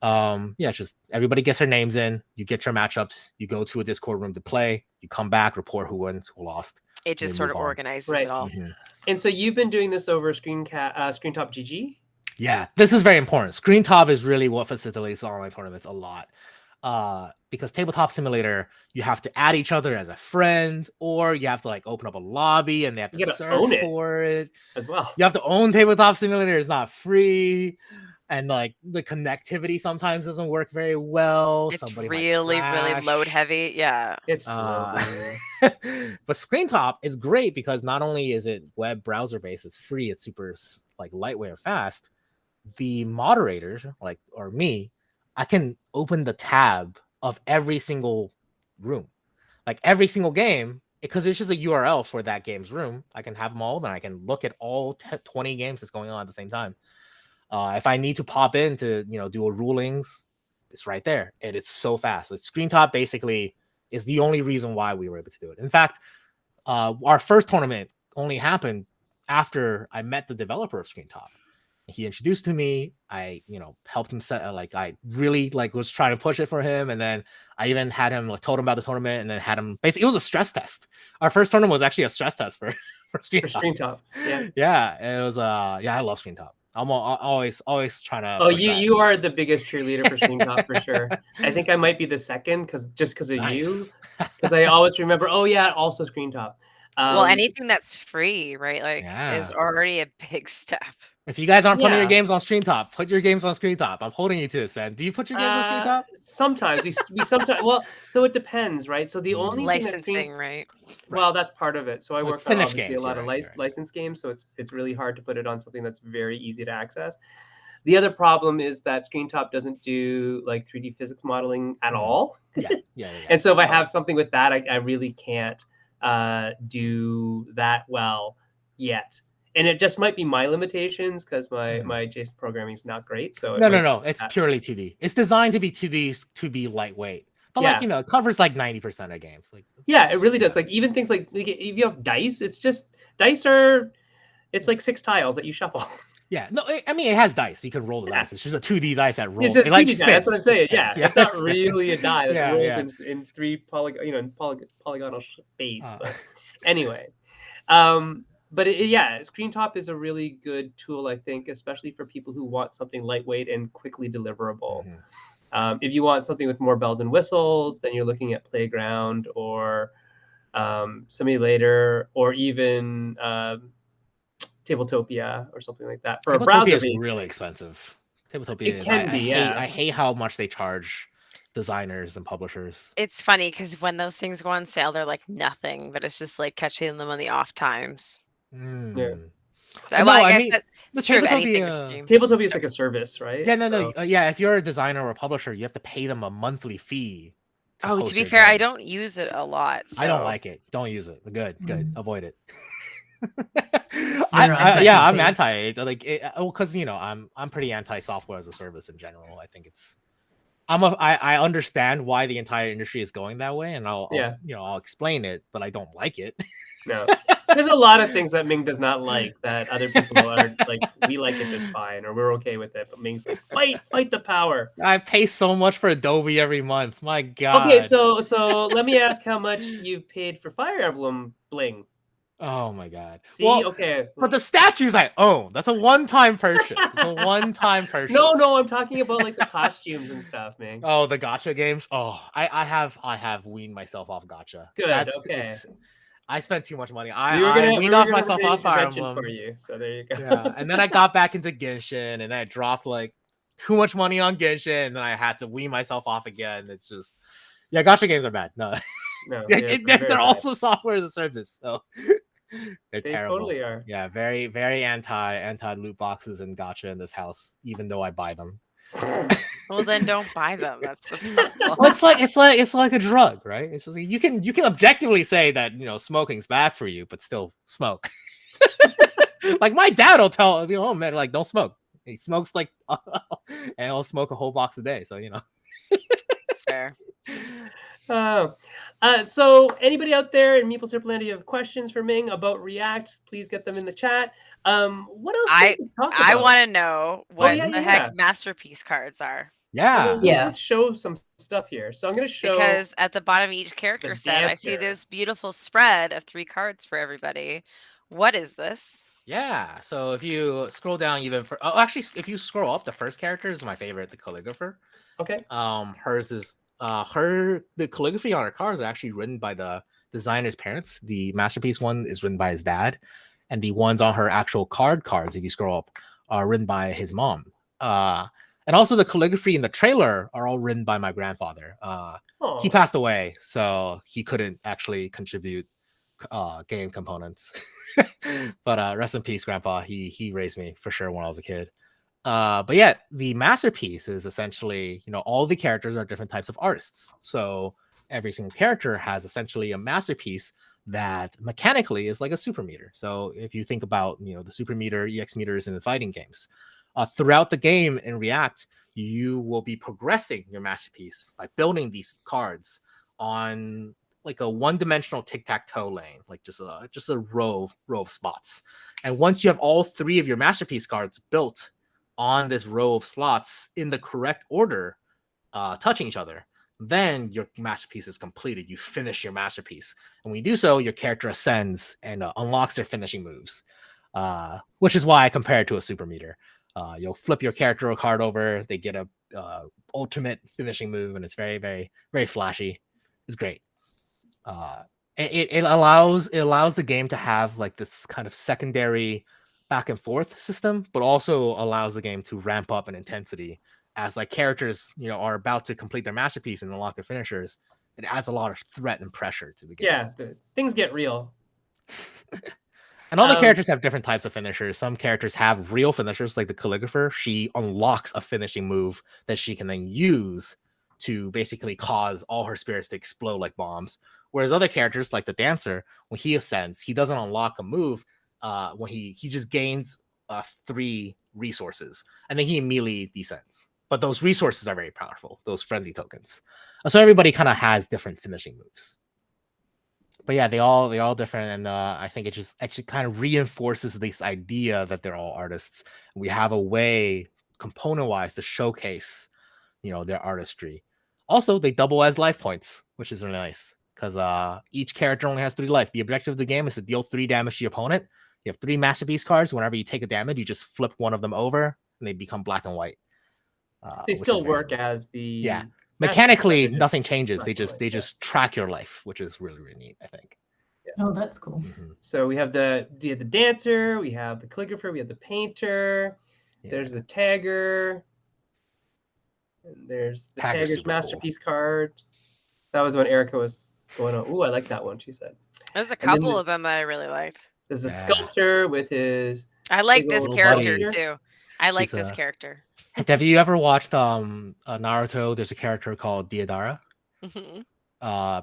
It's just everybody gets their names in, you get your matchups, you go to a Discord room to play, you come back, report who wins, who lost. It just sort of organizes it all. Mm-hmm. And so you've been doing this over ScreenTop GG? Yeah, this is very important. ScreenTop is really what facilitates online tournaments a lot. Because Tabletop Simulator, you have to add each other as a friend, or you have to like open up a lobby and they have to search for it as well. You have to own Tabletop Simulator. It's not free. And like the connectivity sometimes doesn't work very well. It's really load heavy. Yeah. It's but ScreenTop is great because not only is it web browser based, it's free, it's super like lightweight and fast. The moderators, or me, I can open the tab of every single room, like every single game, because it's just a URL for that game's room. I can have them all, and I can look at all 20 games that's going on at the same time. If I need to pop in to do a rulings, it's right there, and it's so fast. ScreenTop basically is the only reason why we were able to do it. In fact, our first tournament only happened after I met the developer of ScreenTop. He introduced to me. I helped him set I really was trying to push it for him, and then I even had him told him about the tournament, and then had him basically, it was a stress test. Our first tournament was actually a stress test for ScreenTop. Yeah, and it was I love ScreenTop. I'm always trying to. Oh, you are the biggest cheerleader for ScreenTop for sure. I think I might be the second because of you, because I always remember. Oh yeah, also ScreenTop. Well, anything that's free, right? Is already a big step. If you guys aren't putting your games on ScreenTop, put your games on ScreenTop. I'm holding you to this, Ed. Do you put your games on ScreenTop? Sometimes we sometimes. Well, so it depends, right? So the only licensing, right? Well, that's part of it. So I work on obviously games, a lot of licensed games, so it's really hard to put it on something that's very easy to access. The other problem is that ScreenTop doesn't do 3D physics modeling at all. Yeah. And so if I have something with that, I really can't do that well yet. And it just might be my limitations because my JSON programming is not great. So no, it's purely 2D. It's designed to be 2D to be lightweight, but it covers 90% of games. It really does. Even things like if you have dice, it's just dice are. It's 6 tiles that you shuffle. Yeah, no, I mean it has dice. You can roll the dice. It's just a 2D dice that rolls. It's a 2D dice. That's what I'm saying. It's not really a die that rolls in 3 polygonal space. But anyway, but ScreenTop is a really good tool, I think, especially for people who want something lightweight and quickly deliverable. If you want something with more bells and whistles, then you're looking at Playground or Simulator or even Tabletopia or something like that. For a browser, is really expensive. Tabletopia, it can be. I hate how much they charge designers and publishers. It's funny because when those things go on sale, they're nothing, but it's just catching them on the off times. Yeah. I mean, that's true of anything with Steam. Tabletopia is like a service, right? Yeah, no. If you're a designer or a publisher, you have to pay them a monthly fee. To be fair, I don't use it a lot. So. I don't like it. Don't use it. Good. Avoid it. I'm anti because I'm pretty anti software as a service in general. I think I understand why the entire industry is going that way, and I'll explain it, but I don't like it. No. There's a lot of things that Ming does not like that other people are like, we like it just fine, or we're okay with it. But Ming's like, fight the power. I pay so much for Adobe every month. My God. Okay, so let me ask how much you've paid for Fire Emblem Bling. Oh my God. See, well, okay. But the statues I own, that's a one-time purchase. It's a one-time purchase. No, I'm talking about like the costumes and stuff, man. Oh, the gacha games. Oh, I have weaned myself off gacha. Good. Okay. I spent too much money. I weaned off myself off Fire Emblem for you. So there you go. Yeah, and then I got back into Genshin, and I dropped like too much money on Genshin, and then I had to wean myself off again. It's just, yeah, gacha games are bad. No, they're also software as a service, so they terrible. Totally are. Yeah, very very anti loot boxes and gacha in this house, even though I buy them. Well, then don't buy them. That's the problem. Well, it's like a drug, right? It's just like, you can objectively say that smoking's bad for you, but still smoke. Like my dad will tell me, oh man, like don't smoke. He smokes like, and he'll smoke a whole box a day. So It's fair. So anybody out there in Meeple Serpland, you have questions for Ming about React, please get them in the chat. What else I want to know what the heck masterpiece cards are. Yeah. Let's show some stuff here. So I'm going to show, because at the bottom of each character set, I see this beautiful spread of 3 cards for everybody. What is this? Yeah. So if you scroll down even for, actually, if you scroll up, the first character is my favorite, the calligrapher. Okay. Hers is the calligraphy on her cards are actually written by the designer's parents. The masterpiece one is written by his dad, and the ones on her actual cards, if you scroll up, are written by his mom. And also the calligraphy in the trailer are all written by my grandfather. He passed away, so he couldn't actually contribute game components. But rest in peace, Grandpa. He raised me for sure when I was a kid. But yeah, the masterpiece is essentially, all the characters are different types of artists. So every single character has essentially a masterpiece that mechanically is like a super meter. So if you think about, the super meter, EX meters in the fighting games, throughout the game in React, you will be progressing your masterpiece by building these cards on like a one-dimensional tic-tac-toe lane, like just a row of spots. And once you have all 3 of your masterpiece cards built on this row of slots in the correct order, touching each other, then your masterpiece is completed. You finish your masterpiece, and when you do so, your character ascends and unlocks their finishing moves, which is why I compare it to a super meter. You'll flip your character a card over, they get a ultimate finishing move, and it's very, very, very flashy. It's great. It allows the game to have like this kind of secondary back and forth system, but also allows the game to ramp up in intensity as like characters are about to complete their masterpiece and unlock their finishers. It adds a lot of threat and pressure to the game. Yeah, things get real. And all the characters have different types of finishers. Some characters have real finishers, like the calligrapher. She unlocks a finishing move that she can then use to basically cause all her spirits to explode like bombs. Whereas other characters, like the dancer, when he ascends, he doesn't unlock a move. When he just gains 3 resources, and then he immediately descends. But those resources are very powerful, those frenzy tokens. So everybody kind of has different finishing moves. But yeah, they all different, and I think it just actually kind of reinforces this idea that they're all artists. We have a way, component-wise, to showcase, their artistry. Also, they double as life points, which is really nice because each character only has 3 life. The objective of the game is to deal 3 damage to your opponent. You have 3 masterpiece cards. Whenever you take a damage, you just flip one of them over, and they become black and white. They still work as the mechanically. Nothing changes. They just track your life, which is really, really neat, I think. Yeah. Oh, that's cool. Mm-hmm. So we have the dancer, we have the calligrapher, we have the painter. Yeah. There's the tagger. And there's the tagger's masterpiece card. That was when Erica was going on. Ooh, I like that one, she said. There's a couple of them that I really liked. There's a sculptor with his... I like this character too. I like this character. Have you ever watched Naruto? There's a character called Deidara.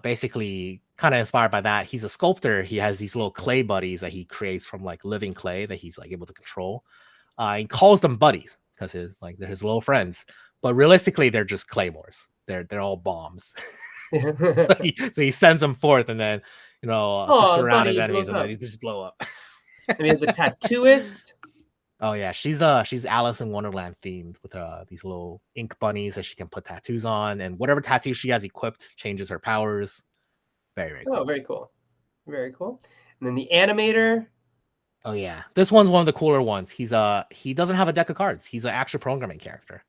Basically, kind of inspired by that. He's a sculptor. He has these little clay buddies that he creates from like living clay that he's like able to control. He calls them buddies because they're his little friends. But realistically, they're just claymores. They're all bombs. So he sends them forth, and then to surround his enemies and then they just blow up. And we have the tattooist. Oh yeah, she's Alice in Wonderland themed with these little ink bunnies that she can put tattoos on, and whatever tattoo she has equipped changes her powers. Very, very cool. Oh, very cool. Very cool. And then the animator. Oh yeah, this one's one of the cooler ones. He doesn't have a deck of cards. He's an actual programming character,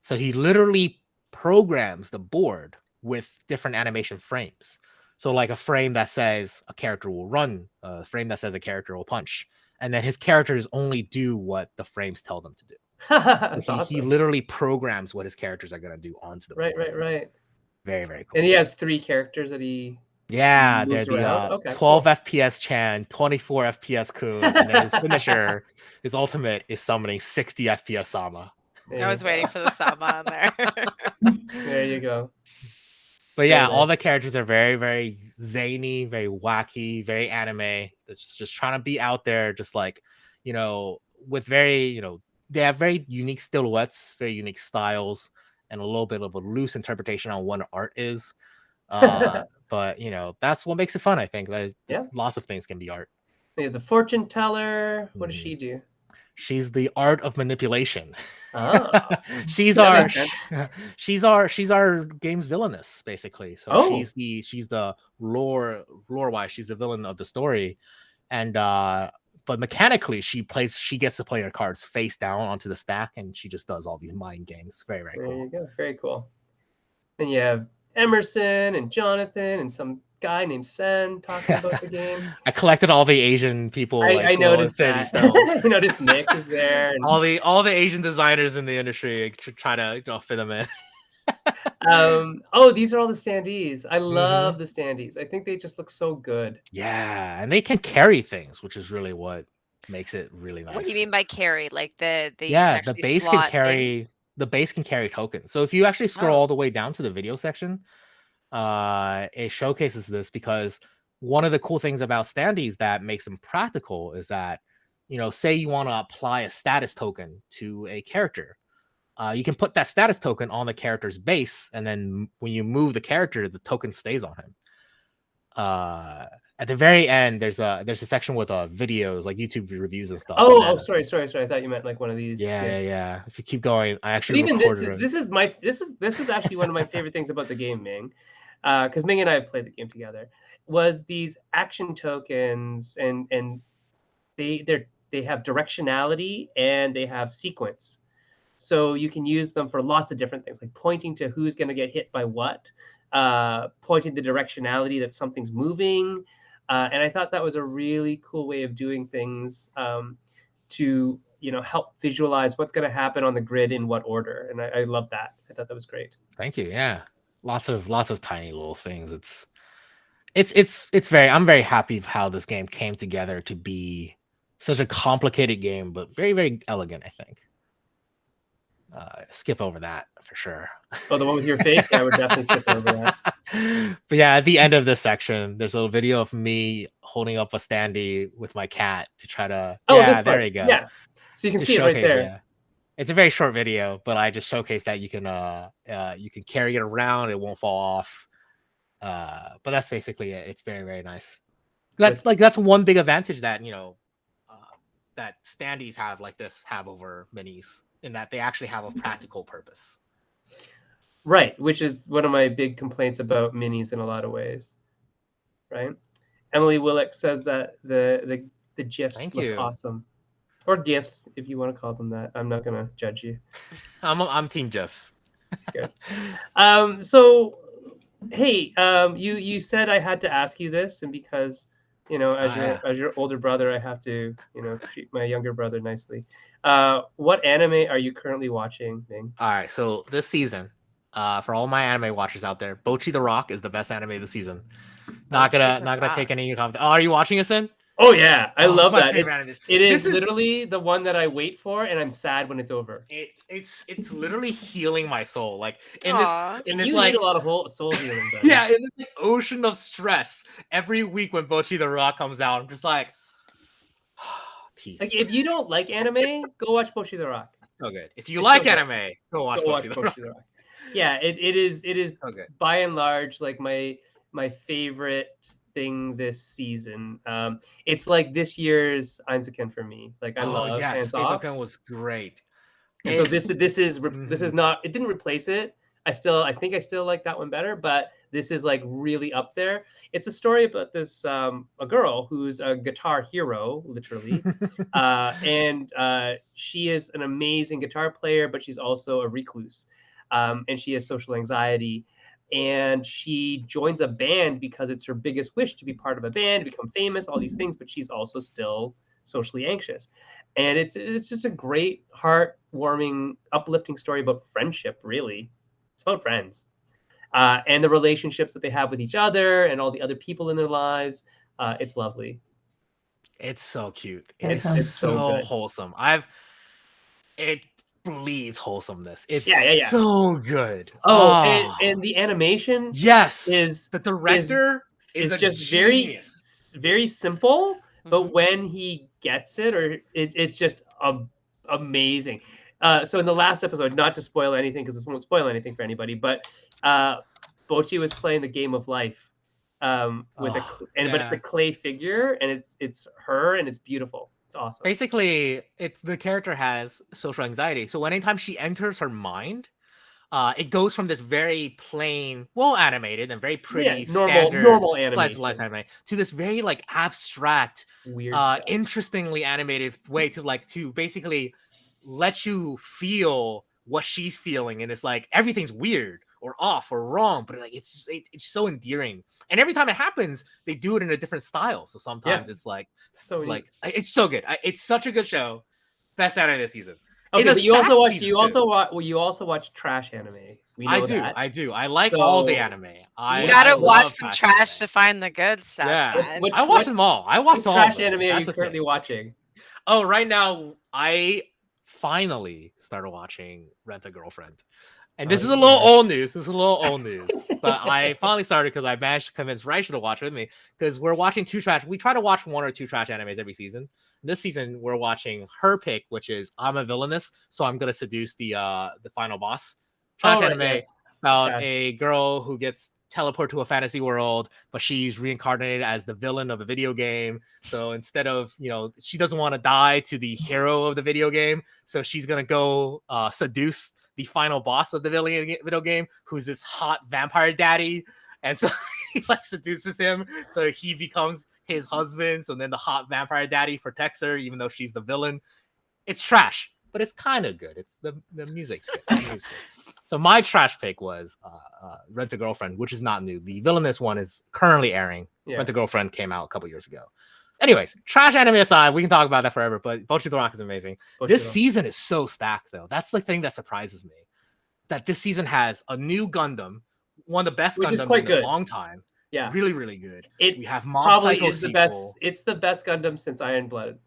so he literally programs the board with different animation frames. So like a frame that says a character will run, a frame that says a character will punch, and then his characters only do what the frames tell them to do. That's So awesome. He literally programs what his characters are going to do onto the board. Right. Very, very cool. And he has 3 characters that he they're moves the around. Okay, 12 FPS Chan, 24 FPS Kun, and then his finisher, his ultimate is summoning 60 FPS Sama. I was waiting for the Sama on there. There you go. But yeah, all the characters are very, very zany, very wacky, very anime. It's just trying to be out there, just like, with very, they have very unique silhouettes, very unique styles, and a little bit of a loose interpretation on what art is. But that's what makes it fun, I think. Lots of things can be art. We have the fortune teller. What does she do? She's the art of manipulation. Oh. she's our game's villainess, basically. So she's the lore wise, she's the villain of the story. And but mechanically she gets to play her cards face down onto the stack, and she just does all these mind games. Very, very cool. There you go. Very cool. Then you have Emerson and Jonathan and some guy named Sen talking about the game. I collected all the Asian people. I noticed that. I noticed Nick is there. And... all the Asian designers in the industry try to fit them in. These are all the standees. I love the standees. I think they just look so good. Yeah, and they can carry things, which is really what makes it really nice. What do you mean by carry? Like the base can carry things? The base can carry tokens. So if you actually scroll all the way down to the video section, it showcases this, because one of the cool things about standees that makes them practical is that, say you want to apply a status token to a character, you can put that status token on the character's base, and then when you move the character, the token stays on him. At the very end, there's a section with videos, like YouTube reviews and stuff. Sorry. I thought you meant like one of these. Yeah. If you keep going, I actually even this is actually one of my favorite things about the game, Ming, because Ming and I have played the game together. Was these action tokens, and they have directionality and they have sequence. So you can use them for lots of different things, like pointing to who's going to get hit by what, pointing the directionality that something's moving. And I thought that was a really cool way of doing things to, help visualize what's going to happen on the grid in what order. And I love that. I thought that was great. Thank you. Yeah. Lots of tiny little things. I'm very happy of how this game came together to be such a complicated game, but very, very elegant, I think. Skip over that for sure. Oh, the one with your face? Yeah, I would definitely skip over that. But yeah, at the end of this section, there's a video of me holding up a standee with my cat to try to. There you go. Yeah, so you can see it right there. Yeah. It's a very short video, but I just showcased that you can carry it around; it won't fall off. But that's basically it. It's very, very nice. That's one big advantage that that standees have over minis, in that they actually have a practical purpose. Right, which is one of my big complaints about minis in a lot of ways. Right? Emily Willick says that the GIFs look awesome. Or GIFs, if you want to call them that. I'm not going to judge you. I'm Team GIF. Good. So, hey, you said I had to ask you this, and because as your older brother, I have to treat my younger brother nicely. What anime are you currently watching, Ming? All right, so this season, for all my anime watchers out there, Bocchi the Rock is the best anime this season. Not gonna take any comment. Oh, are you watching it, Sin? Oh yeah, I love that. It is literally the one that I wait for, and I'm sad when it's over. It's literally healing my soul. Like in this you like need a lot of soul healing. Yeah, in this ocean of stress. Every week when Bocchi the Rock comes out, I'm just like, peace. Like if you don't like anime, go watch Bocchi the Rock. It's so good. If you like anime, go watch Bocchi the Rock. Yeah, it is so good. By and large like my favorite thing this season. It's like this year's Einzelkind for me. Like I love Hands Off. Einzelkind was great. And so this is not, it didn't replace it. I think I still like that one better, but this is like really up there. It's a story about this a girl who's a guitar hero, literally, and she is an amazing guitar player, but she's also a recluse, and she has social anxiety. And she joins a band because it's her biggest wish to be part of a band, become famous, all these things. But she's also still socially anxious, and it's just a great, heartwarming, uplifting story about friendship. Really, it's about friends and the relationships that they have with each other and all the other people in their lives. It's lovely. It's so cute. It's so good. wholesome. It bleeds wholesomeness. It's so good. And the animation, is the director is just genius. very simple, but when he gets it, or it's just amazing. So in the last episode, not to spoil anything because this won't spoil anything for anybody, but Bocchi was playing the game of life but it's a clay figure, and it's her, and it's beautiful. It's awesome. Basically, the character has social anxiety. So anytime she enters her mind, it goes from this very plain, well animated and very pretty, normal animation anime to this very like abstract, weird, interestingly animated way to basically let you feel what she's feeling, and it's like everything's weird or off or wrong, but like it's so endearing. And every time it happens, they do it in a different style. So sometimes it's like it's so good. It's such a good show. Best anime this season. Okay, but you also watch trash anime. I do. I like all the anime. You gotta watch some trash to find the good stuff. Yeah, I watched them all. I watched all trash anime are you currently watching? Oh, right now I finally started watching Rent a Girlfriend. And this is a little old news. But I finally started because I managed to convince Raisha to watch with me, because we're watching two trash. We try to watch 1 or 2 trash animes every season. This season, we're watching her pick, which is I'm a Villainess, so I'm gonna seduce the final boss. Trash anime about a girl who gets teleported to a fantasy world, but she's reincarnated as the villain of a video game. So instead of, she doesn't want to die to the hero of the video game, so she's gonna go seduce the final boss of the video game, who's this hot vampire daddy. And so he seduces him, so he becomes his husband. So then the hot vampire daddy protects her, even though she's the villain. It's trash, but it's kind of good. It's the music's good. So my trash pick was Rent a Girlfriend, which is not new. The Villainous one is currently airing. Rent a Girlfriend came out a couple years ago. Anyways, trash anime aside, we can talk about that forever, but Bocchi the Rock is amazing. This season is so stacked, though. That's the thing that surprises me. That this season has a new Gundam, one of the best Gundams in a long time. Yeah. Really, really good. We have Mob Psycho sequel. It's the best Gundam since Iron Blood.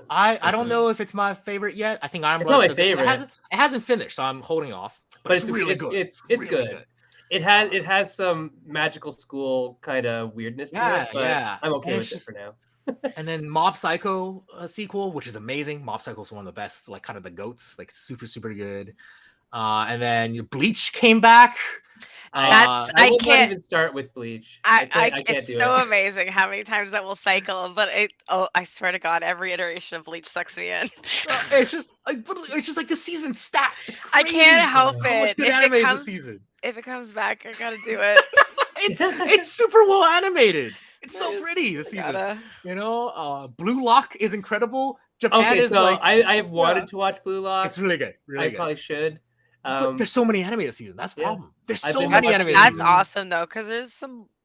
I don't know if it's my favorite yet. I think Iron Blood is my favorite. It hasn't finished, so I'm holding off. But it's really good. It's really good. It has some magical school kind of weirdness to it, but I'm okay with it for now. And then Mob Psycho sequel, which is amazing. Mob Psycho is one of the best, like kind of the goats, like super, super good. And then Bleach came back. I can't even start with Bleach. I can't it's do so it. amazing how many times that will cycle, but I swear to God, every iteration of Bleach sucks me in. It's just like the season stacked. I can't help it. How much good anime is this season? If it comes back, I gotta do it. it's super well animated. It's so pretty this season. Blue Lock is incredible. Japan is so I have wanted to watch Blue Lock. It's really good. Really good. Probably should. But there's so many anime this season. That's the problem. There's so many anime this season. That's awesome though, because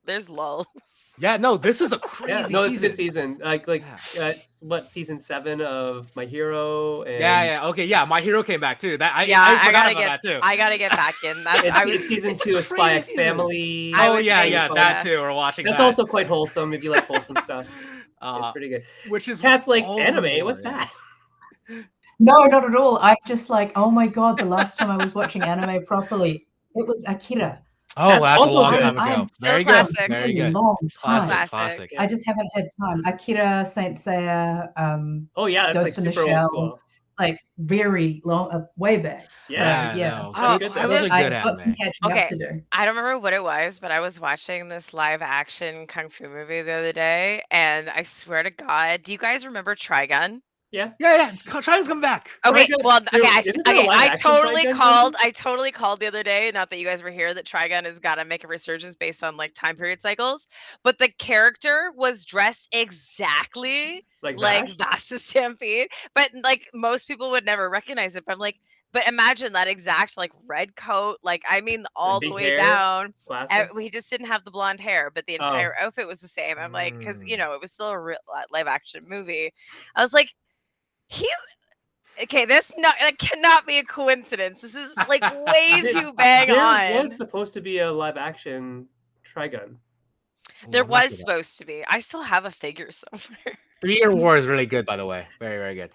there's lulls. Yeah, no, this is a crazy season. It's a good season. It's season 7 of My Hero. And... Okay, My Hero came back too. I gotta get that too. I gotta get back in. It's season 2 of Spy X Family. That too. We're watching. That's also quite wholesome if you like wholesome stuff. It's pretty good. Which is Cat's like anime. What's that? No, not at all. I'm just like, oh my God, the last time I was watching anime properly, it was Akira. Oh, that's also a long time ago. Very good. Very good. Classic. I just haven't had time. Akira, Saint Seiya, that's Ghost in super the Shell. old school. like very long, way back. Yeah. So yeah, no, That's good, though. those are good I've got some anime. catching up Okay, to do. I don't remember what it was, but I was watching this live action kung fu movie the other day, and I swear to God, do you guys remember Trigun? Yeah. Yeah, China's coming back. Okay, Trigun. well, okay, Isn't there a live action Trigun coming? I totally called the other day, not that you guys were here, that Trigun has got to make a resurgence based on like time period cycles, but the character was dressed exactly Like like Vash? Vash the Stampede, but like most people would never recognize it. But I'm like, but imagine that exact like red coat, like I mean all the Big way hair, down. glasses. He just didn't have the blonde hair, but the Oh. entire outfit was the same. I'm like, because Mm. it was still a real live action movie. I was like, he's okay. That cannot be a coincidence. This is like way too bang There on. was supposed to be a live action Trigun. There I'm not was sure about- supposed to be. I still have a figure somewhere. 3-Year War is really good, by the way. Very, very good.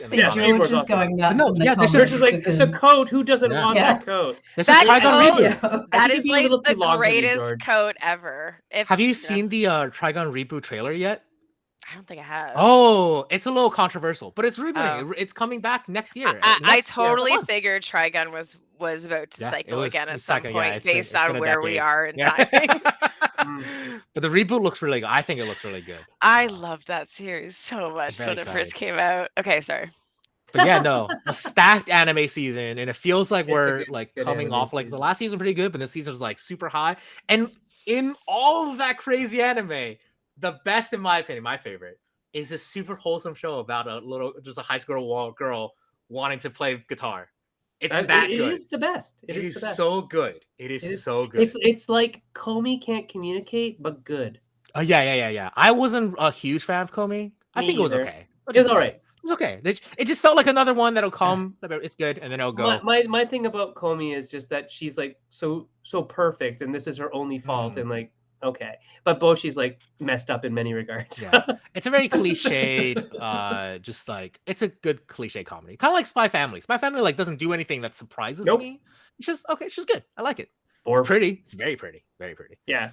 See, Yeah, George Beaver's is awesome. going nuts No, in the yeah, there's George comments is like, it's a because coat. Who doesn't Yeah. want Yeah. that coat? There's That a Trigun coat- reboot. yeah. I That think is it'd be a like little the too long for me, greatest George. coat ever. Have you seen the Trigun reboot trailer yet? I don't think I have. Oh, it's a little controversial, but it's rebooting. Oh. It's coming back next year. I next totally month. figured Trigun was about to Yeah, it cycle was- again at it's some cycling, yeah, point it's been- based it's been on a where we decade. are in Yeah. timing. But the reboot looks really good. I think it looks really good. I loved that series so much very when it first excited. came out. Okay, sorry. But yeah, no, a stacked anime season, and it feels like It's a we're good like coming anime off like the season. last season was pretty good, but this season was like super high. And in all of that crazy anime, the best in my opinion, my favorite, is a super wholesome show about just a high school girl wanting to play guitar. It's that It good. is the best. It is is the best. so good. It is It is- so good. It's like Comey can't communicate, but good. Oh yeah. I wasn't a huge fan of Comey. I Me think it was either. okay. It was all right. It was okay. It just felt like another one that'll come. It's good, and then it'll go. My thing about Comey is just that she's like so perfect, and this is her only fault, and like okay, but Bocchi's like messed up in many regards. Yeah, it's a very cliched. Just like it's a good cliche comedy, kind of like Spy Family. Spy Family like doesn't do anything that surprises me. It's just okay. It's just good. I like it. It's pretty. It's very pretty. Very pretty. Yeah.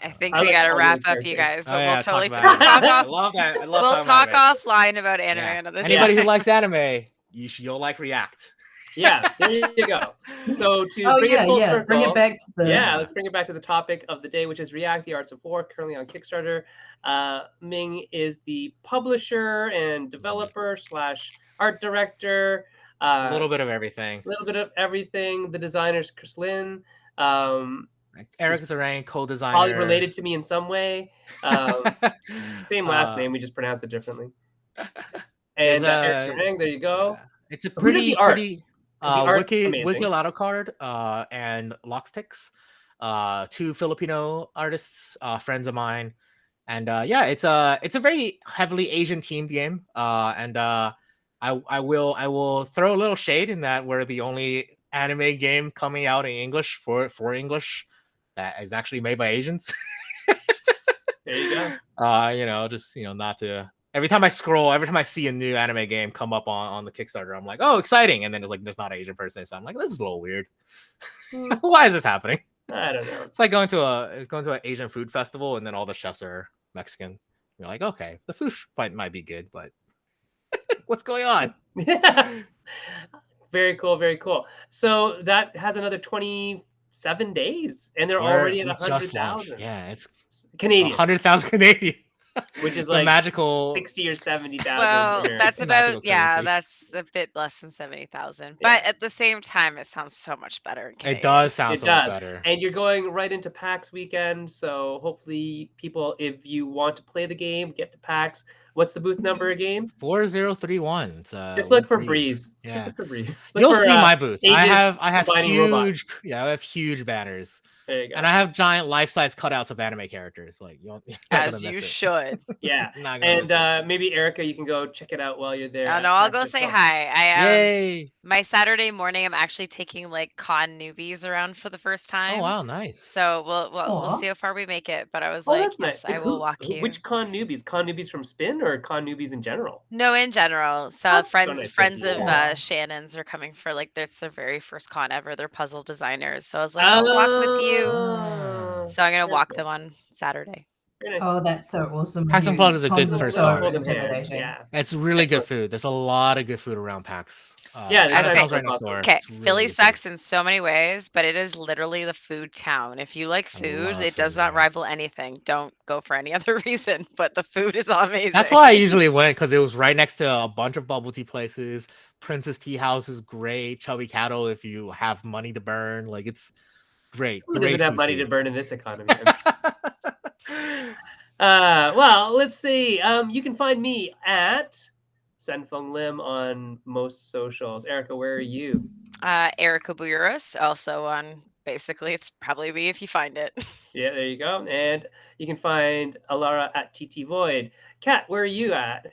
I think we gotta wrap up, you guys. But we'll totally talk talk I off. love that. I love We'll talk offline about anime another time. Anybody who likes anime, you'll like React. Yeah, there you go. So to bring it full circle, bring it back to the let's bring it back to the topic of the day, which is React: The Arts of War, currently on Kickstarter. Ming is the publisher and developer / art director. A little bit of everything. The designer's Chris Lin. Eric Zarang, co-designer. Probably related to me in some way. Same last name, we just pronounce it differently. And Eric Zarang, there you go. Yeah. It's a pretty Wiki Lotto card and Locksticks, 2 Filipino artists, friends of mine, and it's a very heavily Asian themed game, and I will throw a little shade in that we're the only anime game coming out in English for English that is actually made by Asians. There you go. Not to. Every time I see a new anime game come up on the Kickstarter, I'm like, oh, exciting. And then it's like, there's not an Asian person. So I'm like, this is a little weird. Why is this happening? I don't know. It's like going to an Asian food festival and then all the chefs are Mexican. You're like, okay, the food might be good, but what's going on? Very cool. Very cool. So that has another 27 days and they're already at 100,000. Yeah, it's Canadian. 100,000 Canadian. Which is the like magical 60 or 70,000. Well, that's about currency. That's a bit less than 70,000. But at the same time, it sounds so much better. It does sound so much better. And you're going right into PAX weekend, so hopefully people, if you want to play the game, get to PAX. What's the booth number again? 4031. Just look for Breeze. Yeah. Just look for Breeze. You'll see my booth. I have huge. Yeah, I have huge banners. There you go. And I have giant life-size cutouts of anime characters. Like you're as you should. Yeah. And maybe Erica, you can go check it out while you're there. No, I'll go say hi. Yay! My Saturday morning, I'm actually taking like con newbies around for the first time. Oh wow, nice. So we'll see how far we make it. But I was like, that's nice. I will walk you. Which con newbies? Con newbies from Spin or con newbies in general? No, in general. So That's so friends nice of you. Shannon's are coming for like it's their very first con ever. They're puzzle designers. So I was like, I'll walk with you. So I'm gonna walk them on Saturday. Very nice. Oh, that's so awesome. PAX Unplugged is a good Comms are first so start. Golden hands. intimidating. Yeah. It's really Excellent. good food. There's a lot of good food around PAX. Yeah, the Chinatown's Chinatown's right next awesome. door. Okay, It's really Philly good food. sucks in so many ways, but it is literally the food town. If you like I food, love it does food, not yeah. rival anything. Don't go for any other reason, but the food is amazing. That's why I usually went, because it was right next to a bunch of bubble tea places. Princess Tea House is great. Chubby Cattle, if you have money to burn, like it's great. Who Great doesn't have food money to scene. burn in this economy? Well, let's see. You can find me at Senfeng Lim on most socials. Erica, where are you? Erica Buuros, also on basically, it's probably me if you find it. Yeah, there you go. And you can find Alara at TT Void. Kat, where are you at?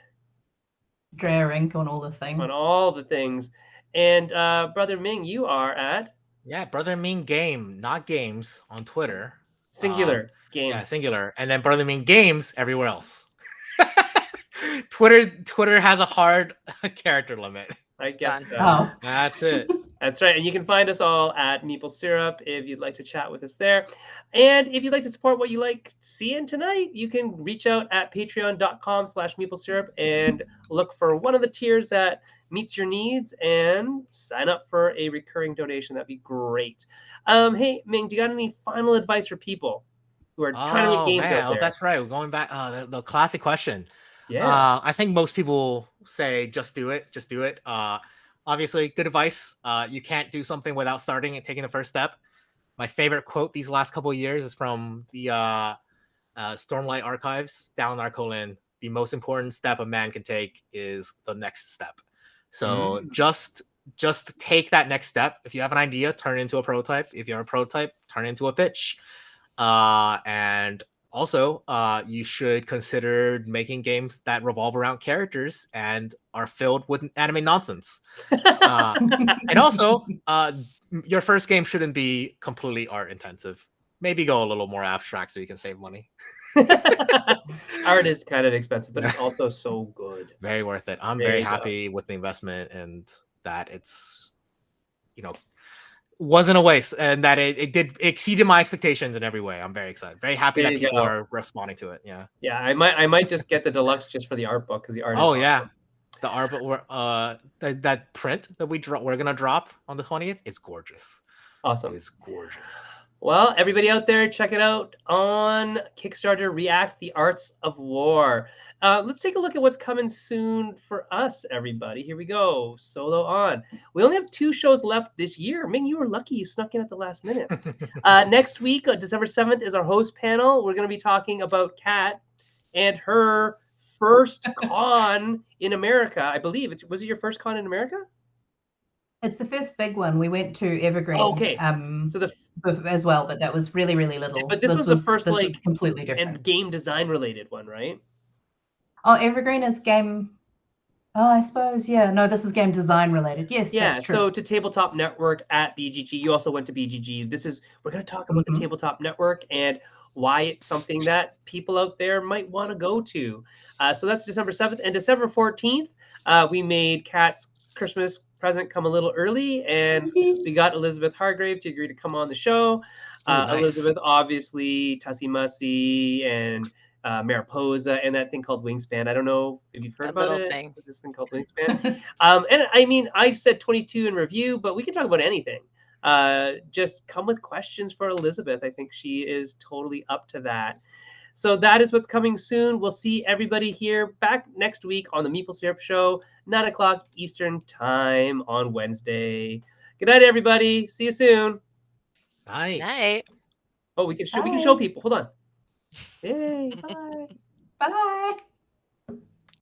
Drea Inc. on all the things. On all the things. And Brother Ming, you are at? Yeah, Brother Ming Game, not games, on Twitter. Singular game. Yeah, singular. And then Brother Ming Games everywhere else. Twitter has a hard character limit. I guess so. Oh. That's it. That's right. And you can find us all at Meeple Syrup if you'd like to chat with us there. And if you'd like to support what you like seeing tonight, you can reach out at patreon.com/Meeple Syrup and look for one of the tiers that meets your needs and sign up for a recurring donation. That'd be great. Hey, Ming, do you got any final advice for people who are trying to make games out there? That's right. We're going back. The classic question. Yeah. I think most people say just do it. Just do it. Obviously, good advice. You can't do something without starting and taking the first step. My favorite quote these last couple of years is from the Stormlight Archives, Dallin Arcolin. The most important step a man can take is the next step. So just take that next step. If you have an idea, turn it into a prototype. If you have a prototype, turn it into a pitch. And also, you should consider making games that revolve around characters and are filled with anime nonsense. And also, your first game shouldn't be completely art intensive. Maybe go a little more abstract so you can save money. Art is kind of expensive, but it's also so good. Very worth it. I'm very happy with the investment and that it's, wasn't a waste and that it exceeded my expectations in every way. I'm very excited. Very happy that people are responding to it. Yeah. Yeah, I might just get the deluxe just for the art book because the art is awesome. Yeah. The art book that print that we're gonna drop on the 20th is gorgeous. Awesome. It's gorgeous. Well, everybody out there, check it out on Kickstarter, React, The Arts of War. Let's take a look at what's coming soon for us, everybody. Here we go. Solo on. We only have 2 shows left this year. Ming, you were lucky you snuck in at the last minute. Next week, December 7th, is our host panel. We're going to be talking about Kat and her first con in America. I believe. Was it your first con in America? It's the first big one. We went to Evergreen. Oh, okay. So as well, but that was really, really little. But this was the first is completely different and game design related one, right? Oh, Evergreen is game. Oh, I suppose, yeah. No, this is game design related. Yes, yeah. That's true. So to Tabletop Network at BGG. You also went to BGG. We're going to talk about the Tabletop Network and why it's something that people out there might want to go to. So that's December 7th. And December 14th, we made Kat's Christmas present come a little early, and we got Elizabeth Hargrave to agree to come on the show. Nice. Elizabeth, obviously, Tussie Mussy, and Mariposa, and that thing called Wingspan. I don't know if you've heard about it. This thing called Wingspan. And I mean, I said 22 in review, but we can talk about anything. Just come with questions for Elizabeth. I think she is totally up to that. So that is what's coming soon. We'll see everybody here back next week on the Meeple Syrup Show, 9 o'clock Eastern Time on Wednesday. Good night, everybody. See you soon. Night. Oh, we can show people. Hold on. Yay. Bye. Bye.